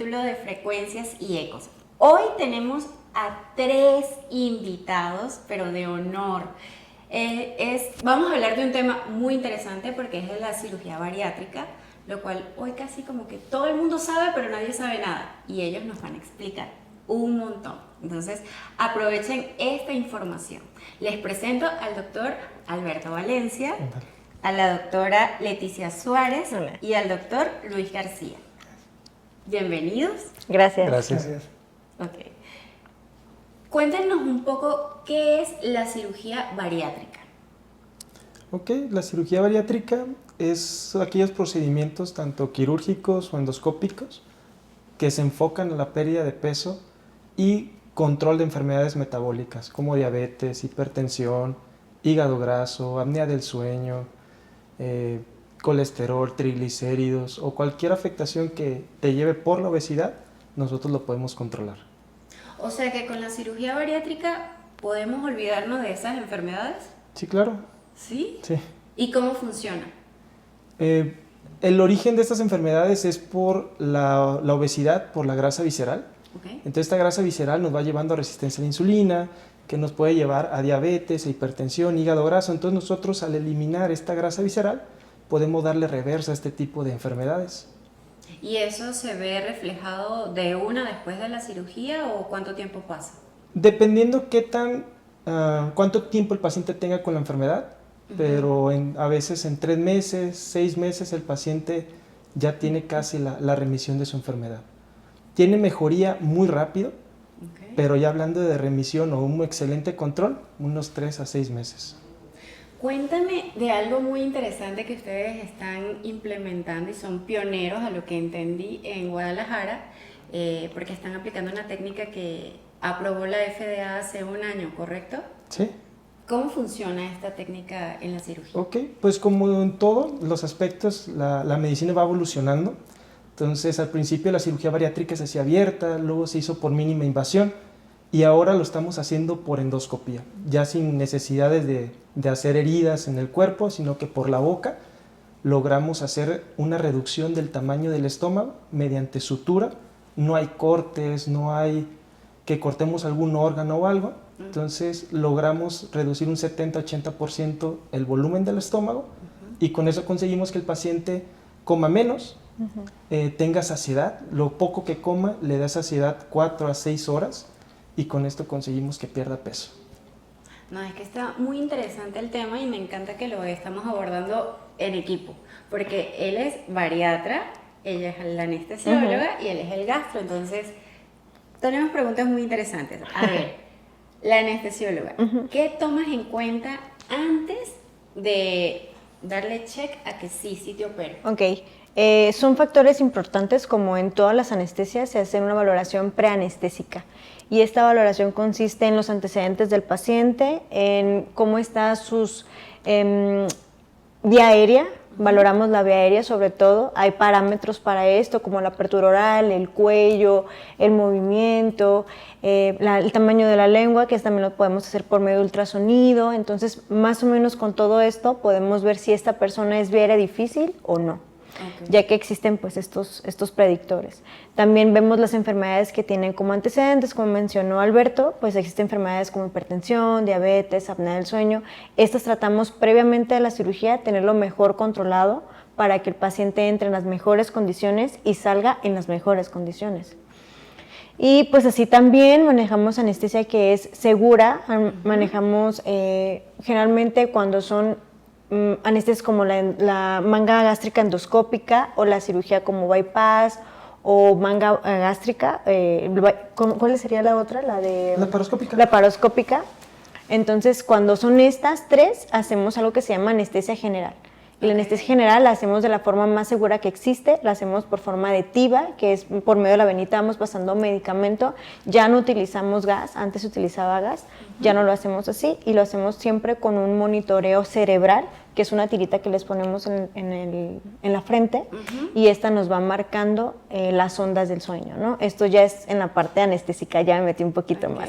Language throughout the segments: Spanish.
capítulo de frecuencias y ecos. Hoy tenemos a 3 invitados, pero de honor. Vamos a hablar de un tema muy interesante porque es de la cirugía bariátrica, lo cual hoy casi como que todo el mundo sabe, pero nadie sabe nada. Y ellos nos van a explicar un montón. Entonces, aprovechen esta información. Les presento al doctor Alberto Valencia, a la doctora Leticia Suárez y al doctor Luis García. Bienvenidos. Gracias. Gracias. Ok. Cuéntenos un poco qué es la cirugía bariátrica. Ok, la cirugía bariátrica es aquellos procedimientos tanto quirúrgicos o endoscópicos que se enfocan en la pérdida de peso y control de enfermedades metabólicas como diabetes, hipertensión, hígado graso, apnea del sueño, colesterol, triglicéridos o cualquier afectación que te lleve por la obesidad, nosotros lo podemos controlar. O sea que con la cirugía bariátrica podemos olvidarnos de esas enfermedades. Sí, claro. ¿Sí? Sí. ¿Y cómo funciona? El origen de estas enfermedades es por la obesidad, por la grasa visceral. Okay. Entonces esta grasa visceral nos va llevando a resistencia a la insulina, que nos puede llevar a diabetes, a hipertensión, hígado graso. Entonces nosotros al eliminar esta grasa visceral podemos darle reversa a este tipo de enfermedades. ¿Y eso se ve reflejado de una después de la cirugía o cuánto tiempo pasa? Dependiendo cuánto tiempo el paciente tenga con la enfermedad, pero a veces en 3 meses, 6 meses el paciente ya tiene casi la remisión de su enfermedad. Tiene mejoría muy rápido, pero ya hablando de remisión o un excelente control, unos 3 a 6 meses. Cuéntame de algo muy interesante que ustedes están implementando y son pioneros a lo que entendí en Guadalajara, porque están aplicando una técnica que aprobó la FDA hace un año, ¿correcto? Sí. ¿Cómo funciona esta técnica en la cirugía? Ok, pues como en todos los aspectos, la medicina va evolucionando. Entonces, al principio la cirugía bariátrica se hacía abierta, luego se hizo por mínima invasión y ahora lo estamos haciendo por endoscopía, ya sin necesidades de hacer heridas en el cuerpo, sino que por la boca logramos hacer una reducción del tamaño del estómago mediante sutura. No hay cortes, no hay que cortemos algún órgano o algo. Entonces logramos reducir un 70-80% el volumen del estómago y con eso conseguimos que el paciente coma menos, tenga saciedad. Lo poco que coma le da saciedad 4 a 6 horas y con esto conseguimos que pierda peso. No, es que está muy interesante el tema y me encanta que lo estamos abordando en equipo, porque él es bariatra, ella es la anestesióloga y él es el gastro, entonces tenemos preguntas muy interesantes. A ver, la anestesióloga, ¿qué tomas en cuenta antes de darle check a que sí te opero? Ok, son factores importantes, como en todas las anestesias se hace una valoración preanestésica y esta valoración consiste en los antecedentes del paciente, en cómo está sus vía aérea. Valoramos la vía aérea sobre todo, hay parámetros para esto como la apertura oral, el cuello, el movimiento, el tamaño de la lengua, que también lo podemos hacer por medio de ultrasonido. Entonces más o menos con todo esto podemos ver si esta persona es vía aérea difícil o no. Ya que existen pues estos predictores. También vemos las enfermedades que tienen como antecedentes, como mencionó Alberto, pues existen enfermedades como hipertensión, diabetes, apnea del sueño. Estas tratamos previamente a la cirugía, tenerlo mejor controlado para que el paciente entre en las mejores condiciones y salga en las mejores condiciones. Y pues así también manejamos anestesia que es segura, manejamos generalmente cuando son anestesias como la manga gástrica endoscópica o la cirugía como bypass o manga gástrica. ¿Cuál sería la otra? La paroscópica. La paroscópica. Entonces, cuando son estas 3, hacemos algo que se llama anestesia general. Y la anestesia general la hacemos de la forma más segura que existe, la hacemos por forma de TIVA, que es por medio de la venita, vamos pasando medicamento, ya no utilizamos gas, antes se utilizaba gas, ya no lo hacemos así y lo hacemos siempre con un monitoreo cerebral, que es una tirita que les ponemos en la frente y esta nos va marcando las ondas del sueño, ¿no? Esto ya es en la parte anestésica, ya me metí un poquito más.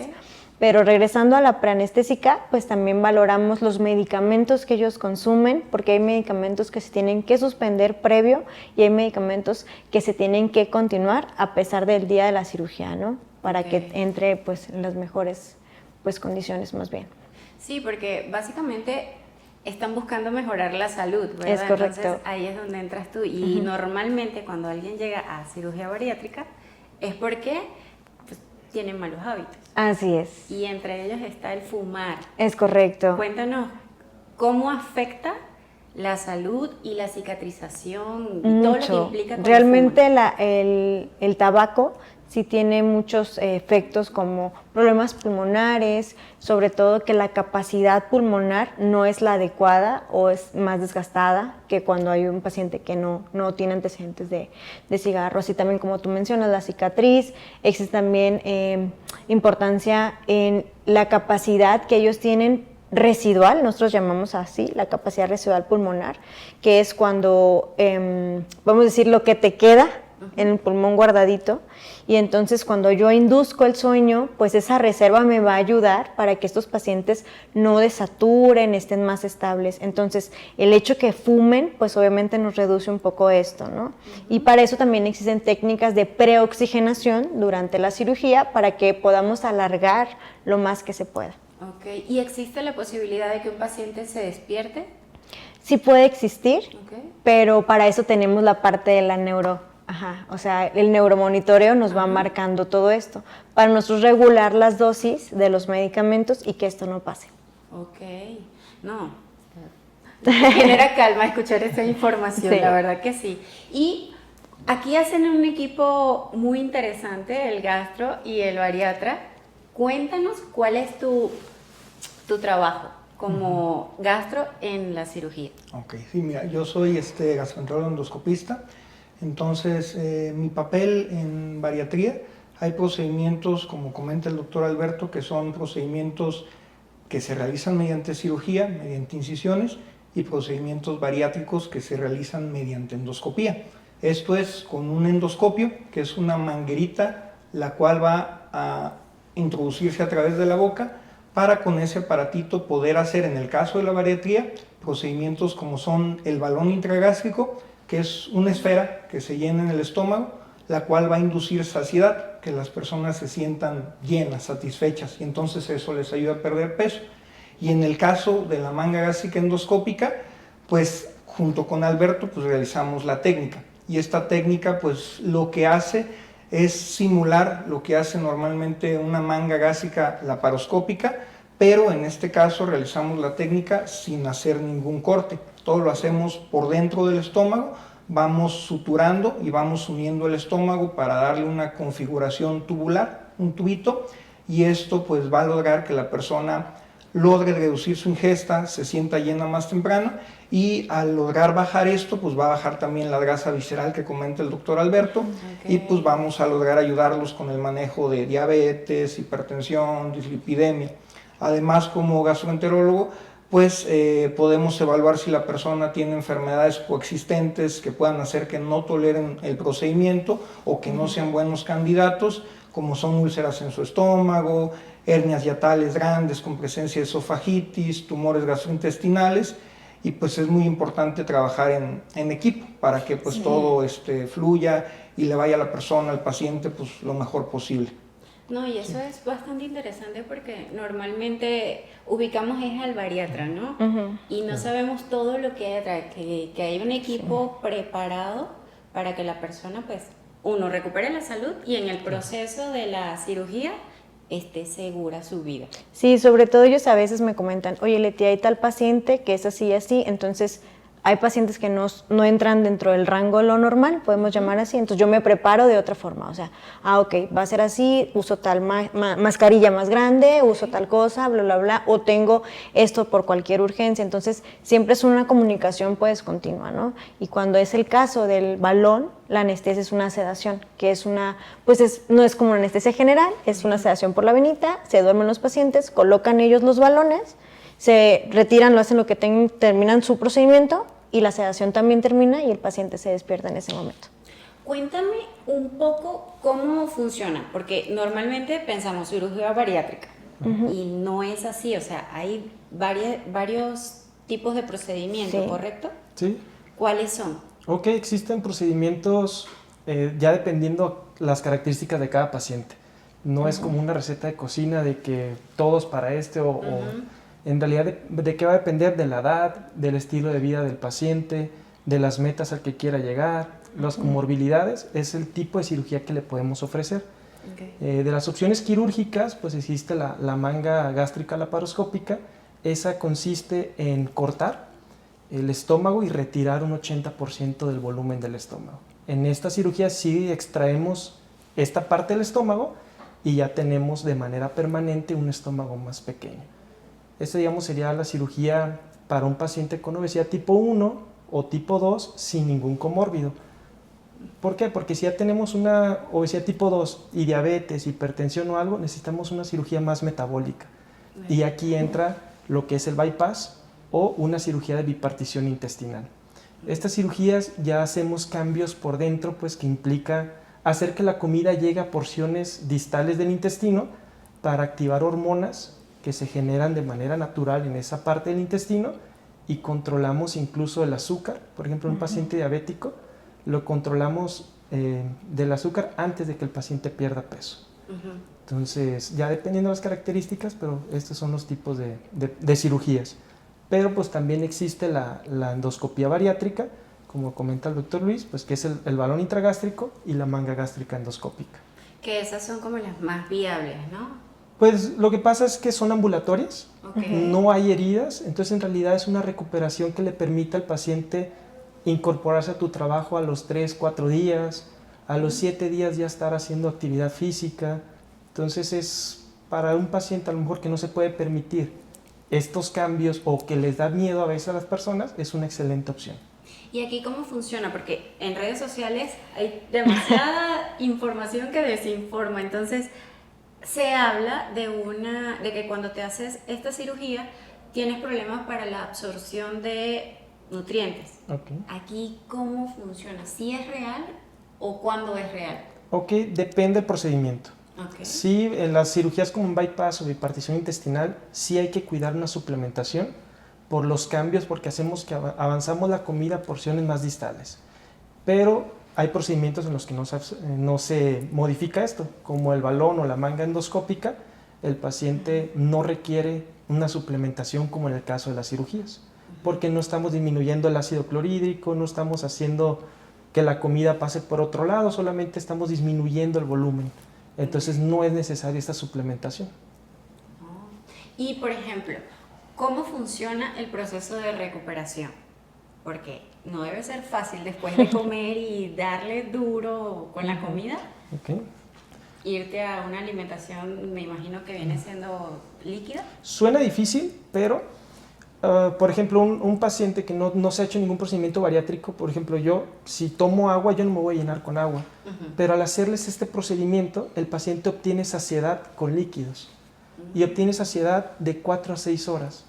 Pero regresando a la preanestésica, pues también valoramos los medicamentos que ellos consumen, porque hay medicamentos que se tienen que suspender previo y hay medicamentos que se tienen que continuar a pesar del día de la cirugía, ¿no? Para que entre pues en las mejores pues condiciones más bien. Sí, porque básicamente están buscando mejorar la salud, ¿verdad? Es correcto. Entonces ahí es donde entras tú. Y normalmente cuando alguien llega a cirugía bariátrica es porque pues, tienen malos hábitos. Así es. Y entre ellos está el fumar. Es correcto. Cuéntanos, ¿cómo afecta la salud y la cicatrización y todo lo que Mucho. implica con Realmente el el tabaco sí tiene muchos efectos como problemas pulmonares, sobre todo que la capacidad pulmonar no es la adecuada o es más desgastada que cuando hay un paciente que no tiene antecedentes de cigarro. Así también como tú mencionas, la cicatriz, existe también importancia en la capacidad que ellos tienen residual, nosotros llamamos así, la capacidad residual pulmonar, que es cuando, vamos a decir, lo que te queda en el pulmón guardadito, y entonces cuando yo induzco el sueño, pues esa reserva me va a ayudar para que estos pacientes no desaturen, estén más estables. Entonces, el hecho que fumen, pues obviamente nos reduce un poco esto, ¿no? Y para eso también existen técnicas de preoxigenación durante la cirugía para que podamos alargar lo más que se pueda. Ok, ¿y existe la posibilidad de que un paciente se despierte? Sí puede existir, Okay. pero para eso tenemos la parte de la o sea, el neuromonitoreo nos va marcando todo esto, para nosotros regular las dosis de los medicamentos y que esto no pase. Ok, no, me genera calma escuchar esta información, Sí. la verdad que sí. Y aquí hacen un equipo muy interesante, el gastro y el bariatra. Cuéntanos cuál es tu trabajo como gastro en la cirugía. Ok, sí, mira, yo soy gastroenterólogo endoscopista, entonces mi papel en bariatría, hay procedimientos, como comenta el doctor Alberto, que son procedimientos que se realizan mediante cirugía, mediante incisiones, y procedimientos bariátricos que se realizan mediante endoscopía. Esto es con un endoscopio, que es una manguerita, la cual va a introducirse a través de la boca, para con ese aparatito poder hacer, en el caso de la bariatría, procedimientos como son el balón intragástrico, que es una esfera que se llena en el estómago, la cual va a inducir saciedad, que las personas se sientan llenas, satisfechas, y entonces eso les ayuda a perder peso. Y en el caso de la manga gástrica endoscópica, pues junto con Alberto pues realizamos la técnica, y esta técnica pues lo que hace es simular lo que hace normalmente una manga gástrica laparoscópica, pero en este caso realizamos la técnica sin hacer ningún corte. Todo lo hacemos por dentro del estómago, vamos suturando y vamos uniendo el estómago para darle una configuración tubular, un tubito, y esto pues va a lograr que la persona logre reducir su ingesta, se sienta llena más temprano, y al lograr bajar esto, pues va a bajar también la grasa visceral que comenta el doctor Alberto, y pues vamos a lograr ayudarlos con el manejo de diabetes, hipertensión, dislipidemia. Además, como gastroenterólogo, pues podemos evaluar si la persona tiene enfermedades coexistentes que puedan hacer que no toleren el procedimiento o que no sean buenos candidatos, como son úlceras en su estómago, hernias hiatales grandes con presencia de esofagitis, tumores gastrointestinales, y pues es muy importante trabajar en equipo para que pues todo fluya y le vaya a la persona, al paciente, pues lo mejor posible. No, y eso es bastante interesante porque normalmente ubicamos es al bariatra, ¿no? Y no sabemos todo lo que hay detrás, que hay un equipo preparado para que la persona, pues, uno, recupere la salud y en el proceso de la cirugía esté segura su vida. Sí, sobre todo ellos a veces me comentan, oye Leti, hay tal paciente que es así y así, entonces hay pacientes que no entran dentro del rango de lo normal, podemos llamar así, entonces yo me preparo de otra forma, o sea, ok, va a ser así, uso tal mascarilla más grande, uso tal cosa, bla, bla, bla, o tengo esto por cualquier urgencia, entonces siempre es una comunicación pues continua, ¿no? Y cuando es el caso del balón, la anestesia es una sedación, que es una, pues no es como una anestesia general, es una sedación por la venita, se duermen los pacientes, colocan ellos los balones, se retiran, lo hacen lo que terminan su procedimiento y la sedación también termina y el paciente se despierta en ese momento. Cuéntame un poco cómo funciona, porque normalmente pensamos cirugía bariátrica, y no es así, o sea, hay varios tipos de procedimiento, Sí. ¿correcto? ¿Sí? ¿Cuáles son? Ok, existen procedimientos ya dependiendo las características de cada paciente. No es como una receta de cocina de que todos para o en realidad de qué va a depender de la edad, del estilo de vida del paciente, de las metas al que quiera llegar, las comorbilidades, es el tipo de cirugía que le podemos ofrecer. Okay. De las opciones quirúrgicas, pues existe la manga gástrica laparoscópica. Esa consiste en cortar el estómago y retirar un 80% del volumen del estómago. En esta cirugía sí extraemos esta parte del estómago y ya tenemos de manera permanente un estómago más pequeño. Esta, digamos, sería la cirugía para un paciente con obesidad tipo 1 o tipo 2 sin ningún comórbido. ¿Por qué? Porque si ya tenemos una obesidad tipo 2 y diabetes, hipertensión o algo, necesitamos una cirugía más metabólica. Y aquí entra lo que es el bypass o una cirugía de bipartición intestinal. Estas cirugías ya hacemos cambios por dentro, pues que implica hacer que la comida llegue a porciones distales del intestino para activar hormonas que se generan de manera natural en esa parte del intestino y controlamos incluso el azúcar. Por ejemplo, un paciente diabético lo controlamos del azúcar antes de que el paciente pierda peso. Entonces, ya dependiendo de las características, pero estos son los tipos de cirugías. Pero pues también existe la endoscopía bariátrica, como comenta el doctor Luis, pues que es el balón intragástrico y la manga gástrica endoscópica. Que esas son como las más viables, ¿no? Pues lo que pasa es que son ambulatorias, Okay. no hay heridas, entonces en realidad es una recuperación que le permite al paciente incorporarse a tu trabajo a los 3, 4 días, a los 7 días ya estar haciendo actividad física. Entonces es para un paciente a lo mejor que no se puede permitir estos cambios o que les da miedo a veces a las personas, es una excelente opción. ¿Y aquí cómo funciona? Porque en redes sociales hay demasiada información que desinforma, entonces se habla de que cuando te haces esta cirugía tienes problemas para la absorción de nutrientes. Okay. Aquí cómo funciona, ¿si es real o cuándo es real? Ok, depende del procedimiento. Okay. Sí, en las cirugías como un bypass o bipartición intestinal, sí hay que cuidar una suplementación por los cambios, porque hacemos que avanzamos la comida a porciones más distales. Pero hay procedimientos en los que no se modifica esto, como el balón o la manga endoscópica. El paciente no requiere una suplementación como en el caso de las cirugías, porque no estamos disminuyendo el ácido clorhídrico, no estamos haciendo que la comida pase por otro lado, solamente estamos disminuyendo el volumen. Entonces no es necesaria esta suplementación. Y por ejemplo, ¿cómo funciona el proceso de recuperación? Porque no debe ser fácil después de comer y darle duro con la comida. Okay. Irte a una alimentación, me imagino que viene siendo líquida. Suena difícil, pero por ejemplo, un paciente que no se ha hecho ningún procedimiento bariátrico, por ejemplo, yo, si tomo agua, yo no me voy a llenar con agua. Pero al hacerles este procedimiento, el paciente obtiene saciedad con líquidos. Y obtiene saciedad de 4 a 6 horas.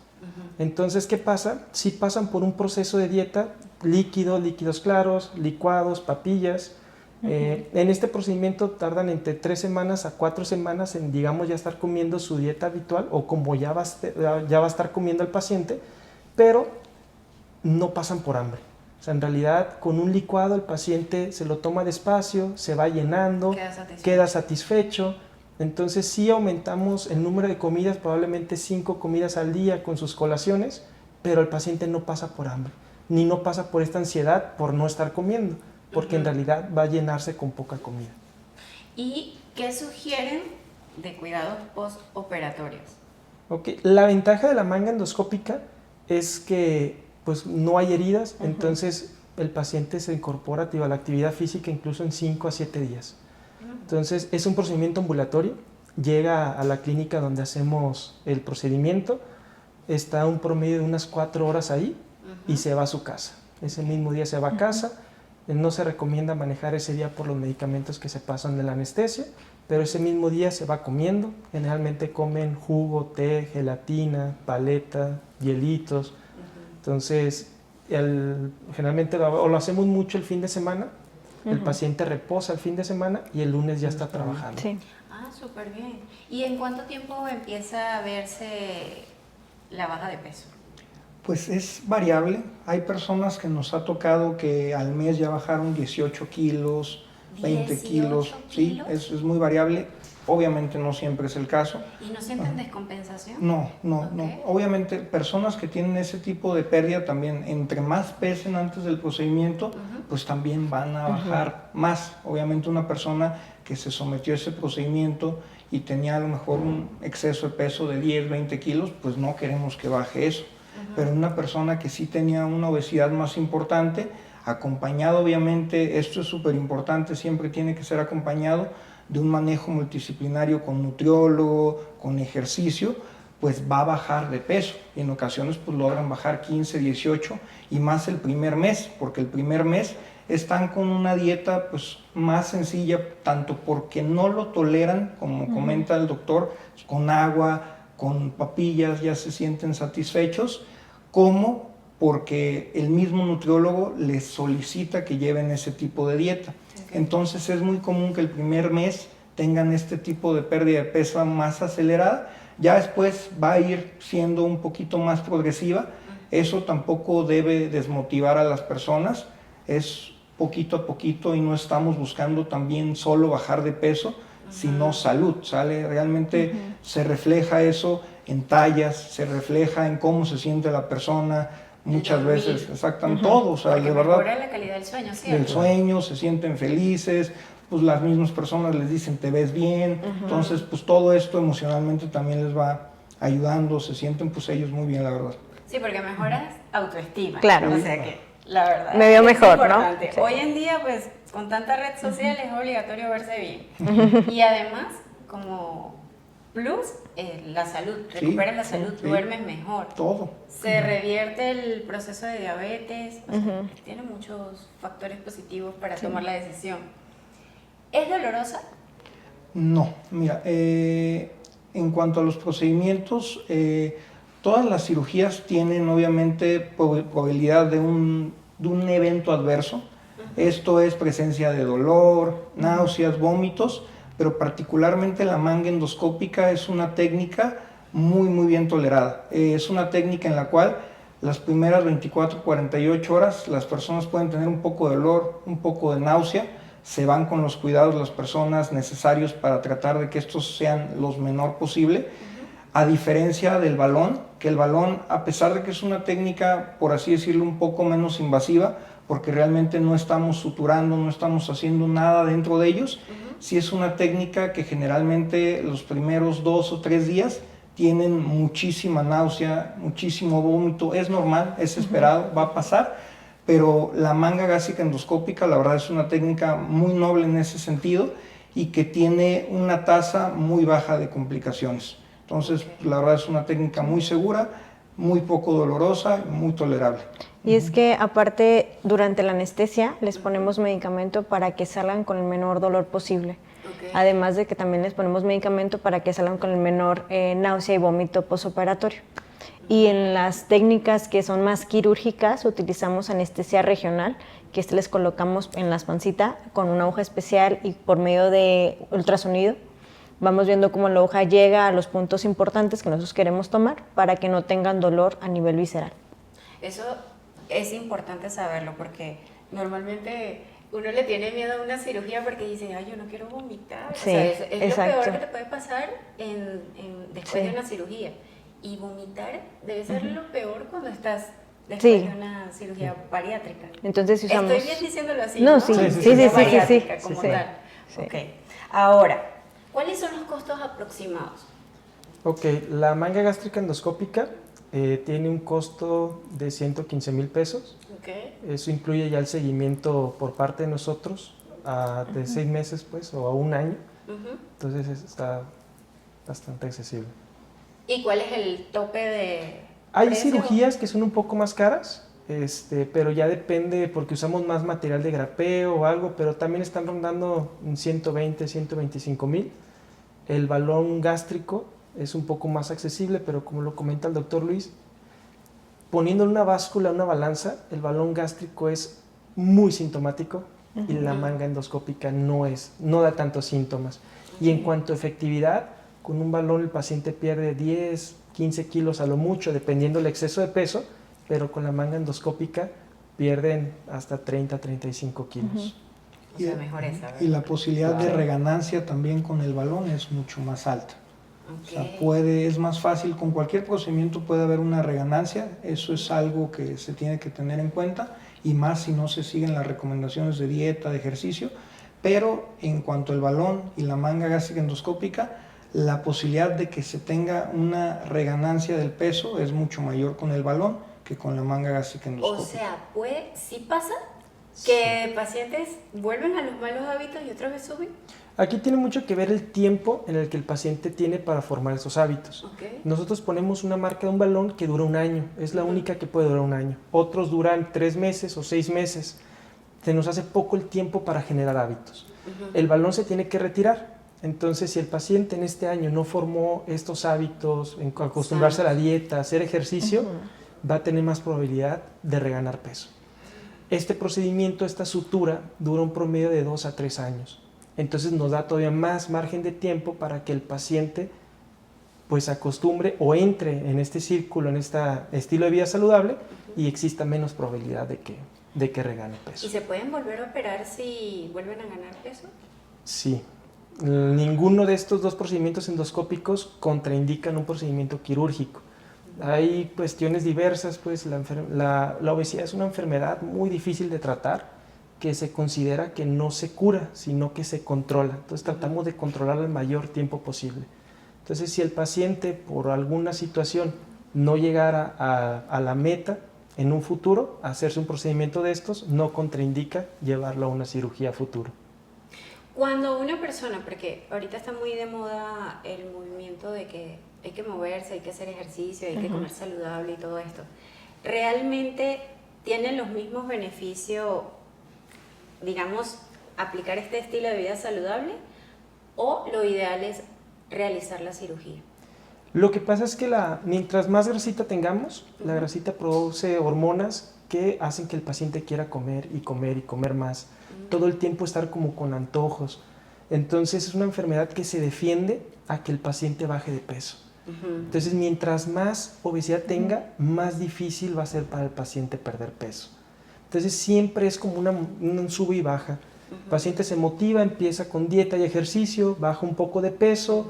Entonces, ¿qué pasa? Si pasan por un proceso de dieta, líquidos claros, licuados, papillas. En este procedimiento tardan entre 3 semanas a 4 semanas en, digamos, ya estar comiendo su dieta habitual o como ya va a estar comiendo el paciente, pero no pasan por hambre. O sea, en realidad, con un licuado el paciente se lo toma despacio, se va llenando, queda satisfecho. Entonces sí aumentamos el número de comidas, probablemente 5 comidas al día con sus colaciones, pero el paciente no pasa por hambre, ni no pasa por esta ansiedad por no estar comiendo, porque en realidad va a llenarse con poca comida. ¿Y qué sugieren de cuidados postoperatorios? Okay. La ventaja de la manga endoscópica es que pues, no hay heridas, entonces el paciente se incorpora a la actividad física incluso en 5 a 7 días. Entonces es un procedimiento ambulatorio, llega a la clínica donde hacemos el procedimiento, está un promedio de unas 4 horas ahí y se va a su casa. Ese mismo día se va a casa, no se recomienda manejar ese día por los medicamentos que se pasan de la anestesia, pero ese mismo día se va comiendo, generalmente comen jugo, té, gelatina, paleta, hielitos. Entonces generalmente lo hacemos mucho el fin de semana. El paciente reposa el fin de semana y el lunes ya está trabajando. Sí. Ah, súper bien. ¿Y en cuánto tiempo empieza a verse la baja de peso? Pues es variable. Hay personas que nos ha tocado que al mes ya bajaron 18 kilos, 20 kilos. 18 Sí, kilos. es muy variable. Obviamente no siempre es el caso. ¿Y no sienten descompensación? No, no, Ok. no. Obviamente personas que tienen ese tipo de pérdida también, entre más pesen antes del procedimiento, pues también van a bajar más. Obviamente una persona que se sometió a ese procedimiento y tenía a lo mejor un exceso de peso de 10, 20 kilos, pues no queremos que baje eso. Pero una persona que sí tenía una obesidad más importante, acompañado obviamente, esto es súper importante, siempre tiene que ser acompañado de un manejo multidisciplinario con nutriólogo, con ejercicio, pues va a bajar de peso. Y en ocasiones pues logran bajar 15, 18 y más el primer mes, porque el primer mes están con una dieta pues más sencilla, tanto porque no lo toleran, como comenta el doctor, con agua, con papillas ya se sienten satisfechos, como porque el mismo nutriólogo les solicita que lleven ese tipo de dieta. Okay. Entonces es muy común que el primer mes tengan este tipo de pérdida de peso más acelerada, ya después va a ir siendo un poquito más progresiva. Eso tampoco debe desmotivar a las personas, es poquito a poquito y no estamos buscando también solo bajar de peso, sino salud, ¿sale? Realmente se refleja eso en tallas, se refleja en cómo se siente la persona, muchas veces, exactamente todo, o sea, porque de verdad. Mejora la calidad del sueño, ¿cierto? Del sueño, se sienten felices, pues las mismas personas les dicen te ves bien, entonces pues todo esto emocionalmente también les va ayudando, se sienten pues ellos muy bien, la verdad. Sí, porque mejoras autoestima. Claro. O sea que, la verdad, me veo mejor, importante. ¿no? Sí. Hoy en día, pues, con tanta red social es obligatorio verse bien. Y además, como plus, la salud, recuperas la salud, duermes mejor. Todo. Se revierte el proceso de diabetes, o sea, tiene muchos factores positivos para tomar la decisión. ¿Es dolorosa? No, mira, en cuanto a los procedimientos, todas las cirugías tienen obviamente probabilidad de un evento adverso. Esto es presencia de dolor, náuseas, vómitos, pero particularmente la manga endoscópica es una técnica muy bien tolerada. Es una técnica en la cual las primeras 24, 48 horas las personas pueden tener un poco de dolor, un poco de náusea, se van con los cuidados las personas necesarios para tratar de que estos sean los menor posible, a diferencia del balón, que el balón, a pesar de que es una técnica, por así decirlo, un poco menos invasiva, porque realmente no estamos suturando, no estamos haciendo nada dentro de ellos, sí es una técnica que generalmente los primeros 2 o 3 días tienen muchísima náusea, muchísimo vómito, es normal, es esperado, va a pasar, pero la manga gástrica endoscópica la verdad es una técnica muy noble en ese sentido y que tiene una tasa muy baja de complicaciones. Entonces, la verdad es una técnica muy segura, muy poco dolorosa y muy tolerable. Y es que aparte, durante la anestesia les ponemos medicamento para que salgan con el menor dolor posible. Okay. Además de que también les ponemos medicamento para que salgan con el menor náusea y vómito postoperatorio. Y en las técnicas que son más quirúrgicas utilizamos anestesia regional, que les colocamos en la pancita con una aguja especial y por medio de ultrasonido vamos viendo cómo la aguja llega a los puntos importantes que nosotros queremos tomar para que no tengan dolor a nivel visceral. Eso es importante saberlo porque normalmente uno le tiene miedo a una cirugía porque dice, ay, yo no quiero vomitar. Sí, o sea, es lo peor que te puede pasar después de una cirugía. Y vomitar debe ser lo peor cuando estás después de una cirugía bariátrica. Entonces usamos... Estoy bien diciéndolo así, ¿no? ¿no? Sí, Como tal. Okay. Ahora, ¿cuáles son los costos aproximados? Ok, la manga gástrica endoscópica tiene un costo de 115,000 pesos. Okay. Eso incluye ya el seguimiento por parte de nosotros de 6 meses pues, o a 1 año. Entonces está bastante accesible. ¿Y cuál es el tope de Hay precio? cirugías que son un poco más caras, pero ya depende porque usamos más material de grapeo o algo, pero también están rondando 120, 125,000. El balón gástrico es un poco más accesible, pero como lo comenta el doctor Luis, poniendo una báscula, una balanza, el balón gástrico es muy sintomático y la manga endoscópica no da tantos síntomas. Y en cuanto a efectividad, con un balón el paciente pierde 10, 15 kilos a lo mucho, dependiendo del exceso de peso, pero con la manga endoscópica pierden hasta 30, 35 kilos. O sea, mejor esa, ¿verdad? Y la posibilidad de Claro. reganancia también con el balón es mucho más alta. Ok. O sea, es más fácil, con cualquier procedimiento puede haber una reganancia, eso es algo que se tiene que tener en cuenta, y más si no se siguen las recomendaciones de dieta, de ejercicio, pero en cuanto al balón y la manga gástrica endoscópica, la posibilidad de que se tenga una reganancia del peso es mucho mayor con el balón que con la manga gástrica O endoscópica. sea, sí pasa que pacientes vuelven a los malos hábitos y otra vez suben. Aquí tiene mucho que ver el tiempo en el que el paciente tiene para formar esos hábitos. Ok. Nosotros ponemos una marca de un balón que dura un año, es la única que puede durar un año. Otros duran 3 meses o 6 meses. Se nos hace poco el tiempo para generar hábitos. El balón se tiene que retirar. Entonces, si el paciente en este año no formó estos hábitos, en acostumbrarse a la dieta, hacer ejercicio, va a tener más probabilidad de reganar peso. Este procedimiento, esta sutura, dura un promedio de 2 a 3 años. Entonces nos da todavía más margen de tiempo para que el paciente pues acostumbre o entre en este círculo, en este estilo de vida saludable, y exista menos probabilidad de que regane peso. ¿Y se pueden volver a operar si vuelven a ganar peso? Sí. Ninguno de estos dos procedimientos endoscópicos contraindican un procedimiento quirúrgico. Hay cuestiones diversas, pues la obesidad es una enfermedad muy difícil de tratar, que se considera que no se cura, sino que se controla. Entonces tratamos de controlarla el mayor tiempo posible. Entonces, si el paciente por alguna situación no llegara a la meta en un futuro, hacerse un procedimiento de estos no contraindica llevarlo a una cirugía a futuro. Cuando una persona, porque ahorita está muy de moda el movimiento de que hay que moverse, hay que hacer ejercicio, hay que comer saludable y todo esto, ¿realmente tienen los mismos beneficios, digamos, aplicar este estilo de vida saludable, o lo ideal es realizar la cirugía? Lo que pasa es que mientras más grasita tengamos, la grasita produce hormonas que hacen que el paciente quiera comer y comer y comer más. Todo el tiempo estar como con antojos. Entonces es una enfermedad que se defiende a que el paciente baje de peso. Entonces mientras más obesidad tenga, más difícil va a ser para el paciente perder peso. Entonces siempre es como un sube y baja. El paciente se motiva, empieza con dieta y ejercicio, baja un poco de peso,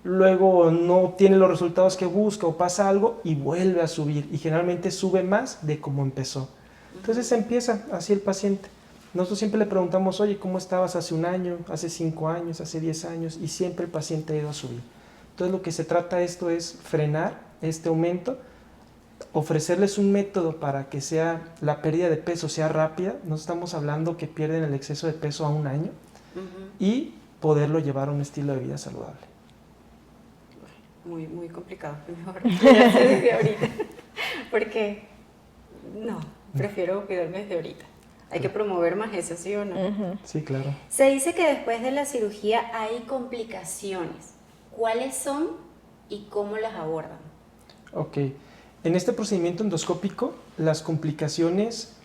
luego no obtiene los resultados que busca o pasa algo y vuelve a subir. Y generalmente sube más de como empezó. Entonces empieza así el paciente. Nosotros siempre le preguntamos, oye, ¿cómo estabas hace un año, hace 5 años, hace 10 años? Y siempre el paciente ha ido a subir. Entonces lo que se trata esto es frenar este aumento, ofrecerles un método para que la pérdida de peso sea rápida. No estamos hablando que pierden el exceso de peso a un año, y poderlo llevar a un estilo de vida saludable. Muy, muy complicado. Mejor desde ahorita. Porque no, prefiero cuidarme desde ahorita. Hay que promover más eso, ¿sí o no? Sí, claro. Se dice que después de la cirugía hay complicaciones. ¿Cuáles son y cómo las abordan? Ok. En este procedimiento endoscópico, las complicaciones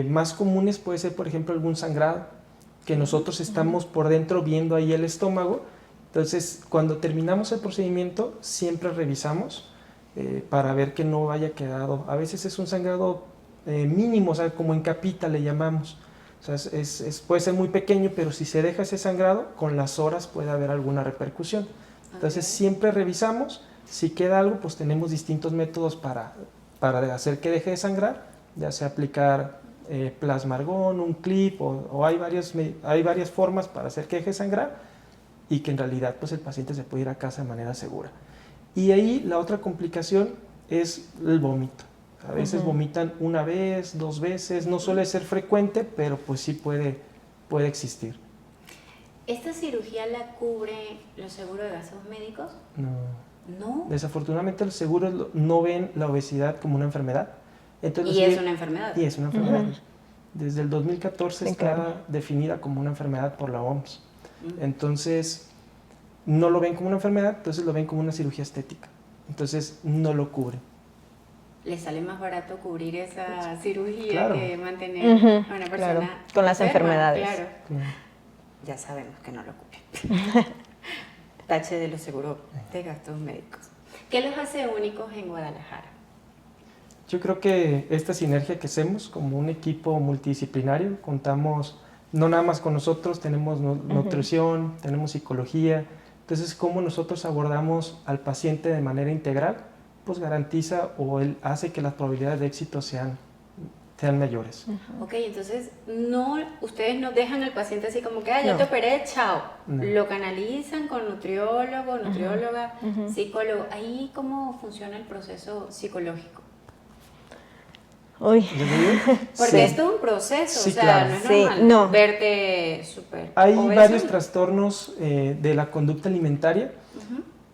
más comunes puede ser, por ejemplo, algún sangrado, que nosotros estamos por dentro viendo ahí el estómago. Entonces, cuando terminamos el procedimiento, siempre revisamos para ver que no haya quedado. A veces es un sangrado mínimo, o sea, como en capita le llamamos. O sea, puede ser muy pequeño, pero si se deja ese sangrado, con las horas puede haber alguna repercusión. Entonces, siempre revisamos. Si queda algo, pues tenemos distintos métodos para hacer que deje de sangrar, ya sea aplicar plasma argón, un clip, o hay varias formas para hacer que deje de sangrar, y que en realidad pues el paciente se puede ir a casa de manera segura. Y ahí la otra complicación es el vómito. A veces vomitan 1 vez, 2 veces, no suele ser frecuente, pero pues sí puede existir. ¿Esta cirugía la cubre los seguros de gastos médicos? No. No. Desafortunadamente los seguros no ven la obesidad como una enfermedad. Entonces, Y es una enfermedad. Y es una enfermedad. Desde el 2014 Sí, está claro. definida como una enfermedad por la OMS. Entonces, no lo ven como una enfermedad, entonces lo ven como una cirugía estética. Entonces, no lo cubre. Le sale más barato cubrir esa cirugía Claro. que mantener a una persona claro, con las enferma, enfermedades. Claro. Claro. Ya sabemos que no lo cubre. tache de los seguros de gastos médicos. ¿Qué los hace únicos en Guadalajara? Yo creo que esta sinergia que hacemos como un equipo multidisciplinario, contamos no nada más con nosotros, tenemos nutrición, tenemos psicología, entonces cómo nosotros abordamos al paciente de manera integral, pues garantiza o él hace que las probabilidades de éxito sean mayores. Ok, entonces ustedes no dejan al paciente así como que, ya No. te operé, chao. No. Lo canalizan con nutriólogo, nutrióloga, psicólogo. Ahí, ¿cómo funciona el proceso psicológico? Uy, ¿Les digo? Porque Sí. es todo un proceso, Sí, o sea, claro. no es Sí, normal no. verte súper Hay obeso. varios trastornos de la conducta alimentaria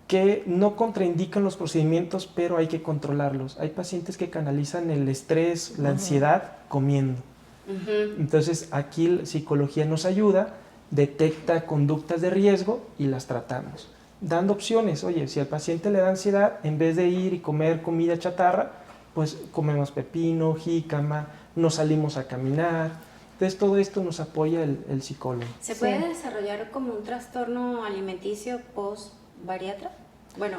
que no contraindican los procedimientos, pero hay que controlarlos. Hay pacientes que canalizan el estrés, la ansiedad comiendo. Ujú. Entonces aquí la psicología nos ayuda, detecta conductas de riesgo y las tratamos. Dando opciones, oye, si al paciente le da ansiedad, en vez de ir y comer comida chatarra, pues comemos pepino, jícama, nos salimos a caminar. Entonces todo esto nos apoya el psicólogo. ¿Se puede desarrollar como un trastorno alimenticio post-bariatra? Bueno,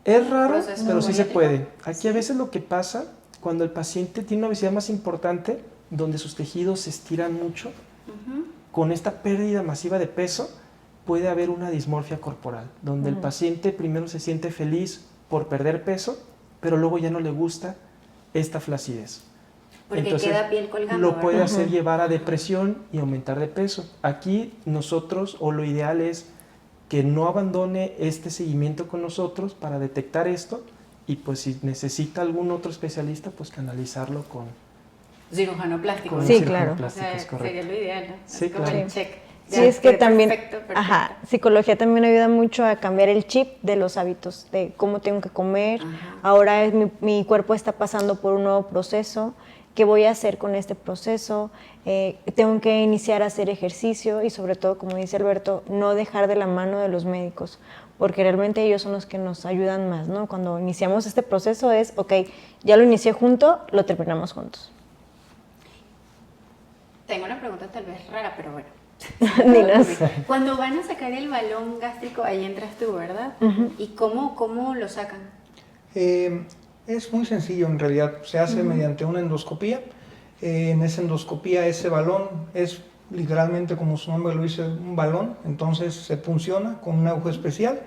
Es raro, proceso pero sí se bariátrico. puede. Aquí a veces lo que pasa, cuando el paciente tiene una obesidad más importante, donde sus tejidos se estiran mucho, ujú, con esta pérdida masiva de peso, puede haber una dismorfia corporal, donde el paciente primero se siente feliz por perder peso, pero luego ya no le gusta esta flacidez. porque Entonces, queda piel colgando, lo puede ¿verdad? hacer llevar a depresión y aumentar de peso. Aquí nosotros, o lo ideal es que no abandone este seguimiento con nosotros para detectar esto y pues si necesita algún otro especialista, pues canalizarlo con Cirujano plástico. un Sí, cirujano claro. O plástico, sea, es correcto. sería lo ideal, ¿no? Sí, Así como claro. el check. sí, Ya, es que quedé también, perfecto, perfecto. ajá, psicología también ayuda mucho a cambiar el chip de los hábitos, de cómo tengo que comer. Ajá. Ahora mi cuerpo está pasando por un nuevo proceso. ¿Qué voy a hacer con este proceso? Tengo que iniciar a hacer ejercicio y sobre todo, como dice Alberto, no dejar de la mano de los médicos, porque realmente ellos son los que nos ayudan más, ¿no? Cuando iniciamos este proceso es, ok, ya lo inicié junto, lo terminamos juntos. Tengo una pregunta tal vez rara, pero bueno. Dinos. Cuando van a sacar el balón gástrico, ahí entras tú, ¿verdad? ¿Y cómo lo sacan? Es muy sencillo en realidad, se hace mediante una endoscopía. En esa endoscopía ese balón es literalmente como su nombre lo dice, un balón, entonces se funciona con un aguja especial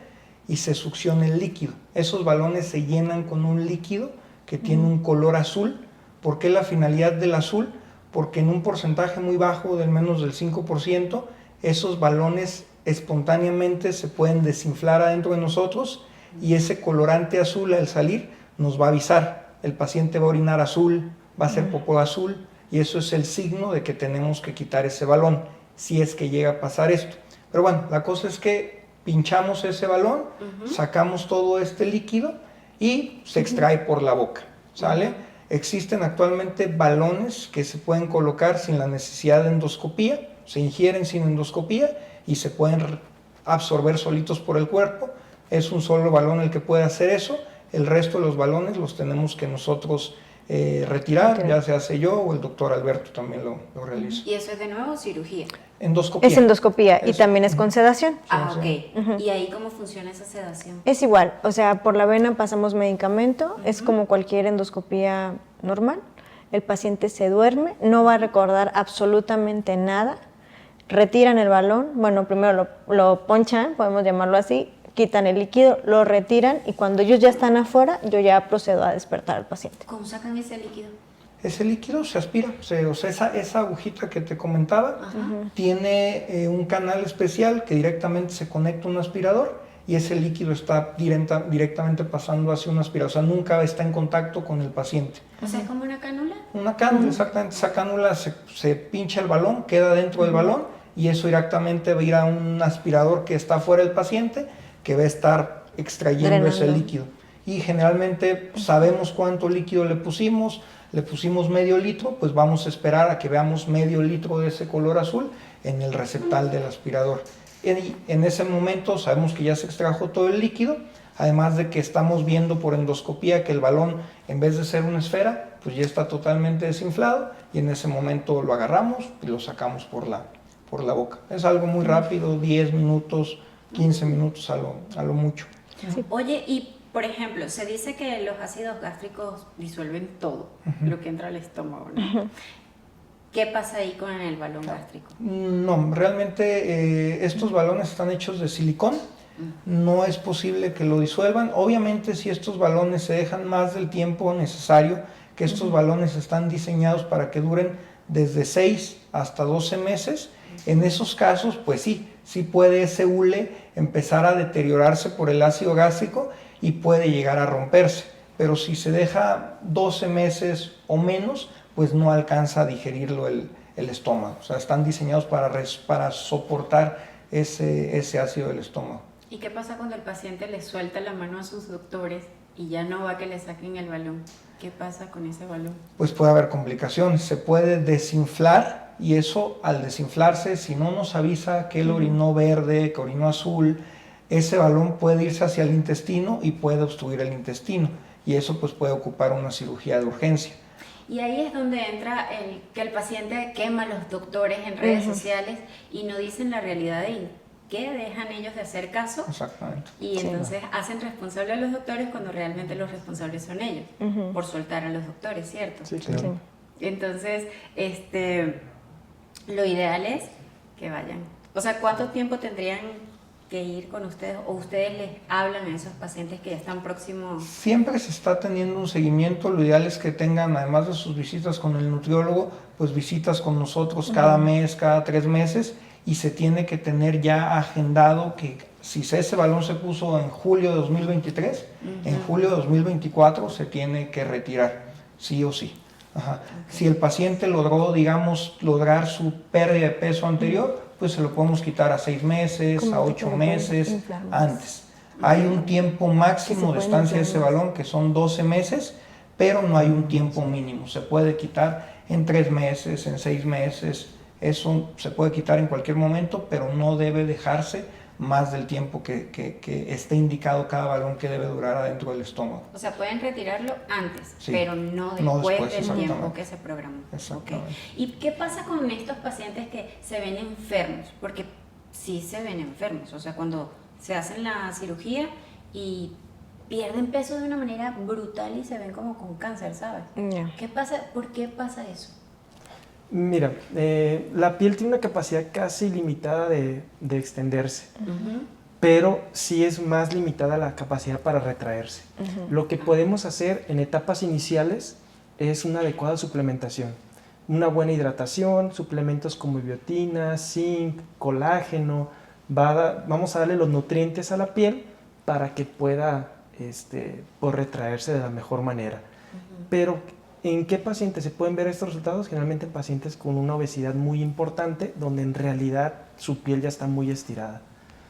y se succiona el líquido. Esos balones se llenan con un líquido que tiene un color azul. ¿Por qué la finalidad del azul? Porque en un porcentaje muy bajo, del menos del 5%, esos balones espontáneamente se pueden desinflar adentro de nosotros y ese colorante azul al salir nos va a avisar. El paciente va a orinar azul, va a hacer popó azul y eso es el signo de que tenemos que quitar ese balón, si es que llega a pasar esto. Pero bueno, la cosa es que pinchamos ese balón, sacamos todo este líquido y se extrae por la boca, ¿sale? Existen actualmente balones que se pueden colocar sin la necesidad de endoscopía, se ingieren sin endoscopía y se pueden absorber solitos por el cuerpo. Es un solo balón el que puede hacer eso, el resto de los balones los tenemos que nosotros retirar, Ok. ya se hace yo o el doctor Alberto también lo realiza. Y eso es de nuevo cirugía. Endoscopía. Es endoscopía y Es- también es con sedación. Ah, sí. ok. ¿Y ahí cómo funciona esa sedación? Es igual, o sea, por la vena pasamos medicamento, es como cualquier endoscopía normal. El paciente se duerme, no va a recordar absolutamente nada. Retiran el balón, bueno, primero lo ponchan, podemos llamarlo así, quitan el líquido, lo retiran y cuando ellos ya están afuera, yo ya procedo a despertar al paciente. ¿Cómo sacan ese líquido? Ese líquido se aspira, o sea, esa agujita que te comentaba tiene un canal especial que directamente se conecta a un aspirador y ese líquido está directamente pasando hacia un aspirador, o sea, nunca está en contacto con el paciente. O sea, es como una cánula. Una cánula, exactamente, esa cánula se pincha el balón, queda dentro del balón y eso directamente va a ir a un aspirador que está fuera del paciente que va a estar extrayendo ese Drenando. líquido. Y generalmente sabemos cuánto líquido le pusimos medio litro, pues vamos a esperar a que veamos medio litro de ese color azul en el receptal del aspirador. En ese momento sabemos que ya se extrajo todo el líquido, además de que estamos viendo por endoscopía que el balón, en vez de ser una esfera, pues ya está totalmente desinflado y en ese momento lo agarramos y lo sacamos por la boca. Es algo muy rápido, 10 minutos, 15 minutos a lo mucho. Oye, y por ejemplo, se dice que los ácidos gástricos disuelven todo lo que entra al estómago, ¿no? ¿Qué pasa ahí con el balón gástrico? No, realmente estos balones están hechos de silicón, no es posible que lo disuelvan. Obviamente si estos balones se dejan más del tiempo necesario, que estos balones están diseñados para que duren desde 6 hasta 12 meses, en esos casos pues sí puede ese hule empezar a deteriorarse por el ácido gástrico y puede llegar a romperse, pero si se deja 12 meses o menos, pues no alcanza a digerirlo el estómago. O sea, están diseñados para soportar ese ácido del estómago. ¿Y qué pasa cuando el paciente le suelta la mano a sus doctores y ya no va que le saquen el balón? ¿Qué pasa con ese balón? Pues puede haber complicaciones, se puede desinflar y eso al desinflarse, si no nos avisa que él orinó verde, que orinó azul, ese balón puede irse hacia el intestino y puede obstruir el intestino y eso pues puede ocupar una cirugía de urgencia. Y ahí es donde entra que el paciente quema a los doctores en redes sociales y no dicen la realidad de qué dejan ellos de hacer caso. Exactamente. Y entonces hacen responsable a los doctores cuando realmente los responsables son ellos, por soltar a los doctores, ¿cierto? Sí, claro. Sí. Entonces, lo ideal es que vayan. O sea, ¿cuánto tiempo tendrían que ir con ustedes o ustedes les hablan a esos pacientes que ya están próximos? Siempre se está teniendo un seguimiento, lo ideal es que tengan, además de sus visitas con el nutriólogo, pues visitas con nosotros cada mes, cada 3 meses, y se tiene que tener ya agendado que si ese balón se puso en julio de 2023, en julio de 2024 se tiene que retirar, sí o sí. Ajá. Si el paciente logró, digamos, lograr su pérdida de peso anterior, pues se lo podemos quitar a 6 meses, a 8 meses antes. Hay un tiempo máximo de estancia de ese balón que son 12 meses, pero no hay un tiempo mínimo. Se puede quitar en 3 meses, en 6 meses, eso se puede quitar en cualquier momento, pero no debe dejarse más del tiempo que esté indicado cada balón que debe durar adentro del estómago. O sea, pueden retirarlo antes, Sí, pero no no después después, del tiempo exactamente. que se programó. Exactamente. Ok. ¿Y qué pasa con estos pacientes que se ven enfermos? Porque sí se ven enfermos, o sea, cuando se hacen la cirugía y pierden peso de una manera brutal y se ven como con cáncer, ¿sabes? Ya. ¿Qué pasa? ¿Por qué pasa eso? Mira, la piel tiene una capacidad casi limitada de extenderse, pero sí es más limitada la capacidad para retraerse. Lo que podemos hacer en etapas iniciales es una adecuada suplementación, una buena hidratación, suplementos como biotina, zinc, colágeno. Vamos a darle los nutrientes a la piel para que pueda pues, retraerse de la mejor manera. Pero ¿en qué pacientes se pueden ver estos resultados? Generalmente en pacientes con una obesidad muy importante, donde en realidad su piel ya está muy estirada.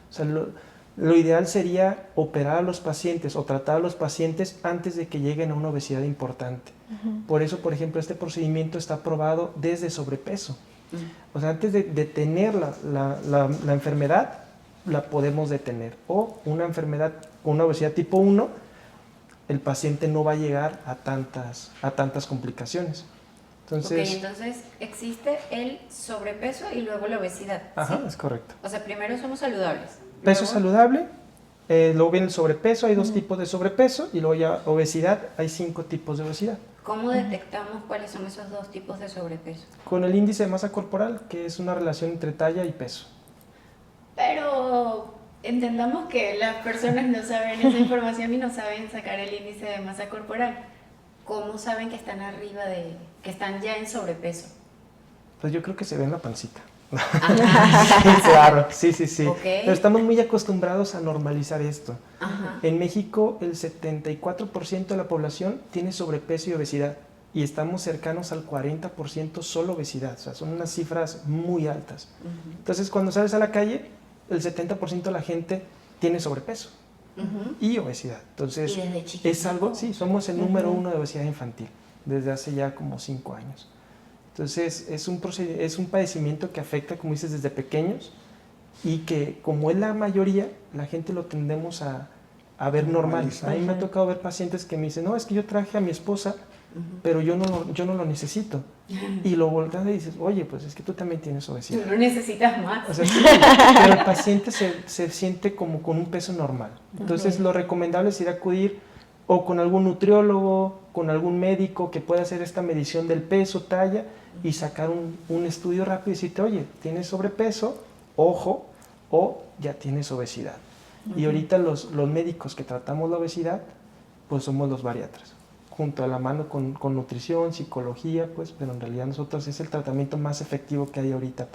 O sea, lo ideal sería operar a los pacientes o tratar a los pacientes antes de que lleguen a una obesidad importante. Por eso, por ejemplo, este procedimiento está aprobado desde sobrepeso. O sea, antes de tener la enfermedad, la podemos detener. O una enfermedad con una obesidad tipo 1, el paciente no va a llegar a tantas complicaciones. Entonces, Ok, entonces existe el sobrepeso y luego la obesidad. ajá, ¿sí? es correcto. O sea, primero somos saludables. Peso luego- saludable, luego viene el sobrepeso, hay 2 tipos de sobrepeso, y luego ya obesidad, hay 5 tipos de obesidad. ¿Cómo detectamos cuáles son esos 2 tipos de sobrepeso? Con el índice de masa corporal, que es una relación entre talla y peso. Pero entendamos que las personas no saben esa información y no saben sacar el índice de masa corporal. ¿Cómo saben que están que están ya en sobrepeso? Pues yo creo que se ve en la pancita. Ajá. Sí, claro, sí. Ok. Pero estamos muy acostumbrados a normalizar esto. Ajá. En México, el 74% de la población tiene sobrepeso y obesidad, y estamos cercanos al 40% solo obesidad. O sea, son unas cifras muy altas. Entonces, cuando sales a la calle, el 70% de la gente tiene sobrepeso y obesidad. Entonces, Y desde chiquitito. es algo, sí, somos el número 1 de obesidad infantil desde hace ya como 5 años. Entonces, es un padecimiento que afecta, como dices, desde pequeños, y que, como es la mayoría, la gente lo tendemos a ver normal. A mí me ha tocado ver pacientes que me dicen, no, es que yo traje a mi esposa pero yo no lo necesito. Y lo volteas y dices, oye, pues es que tú también tienes obesidad. Tú no necesitas más. O sea, sí, pero el paciente se siente como con un peso normal. Entonces, lo recomendable es ir a acudir o con algún nutriólogo, con algún médico que pueda hacer esta medición del peso, talla, y sacar un estudio rápido y decirte, oye, tienes sobrepeso, ojo, o ya tienes obesidad. Y ahorita los médicos que tratamos la obesidad, pues somos los bariatras, junto a la mano con nutrición, psicología, pues, pero en realidad nosotros es el tratamiento más efectivo que hay ahorita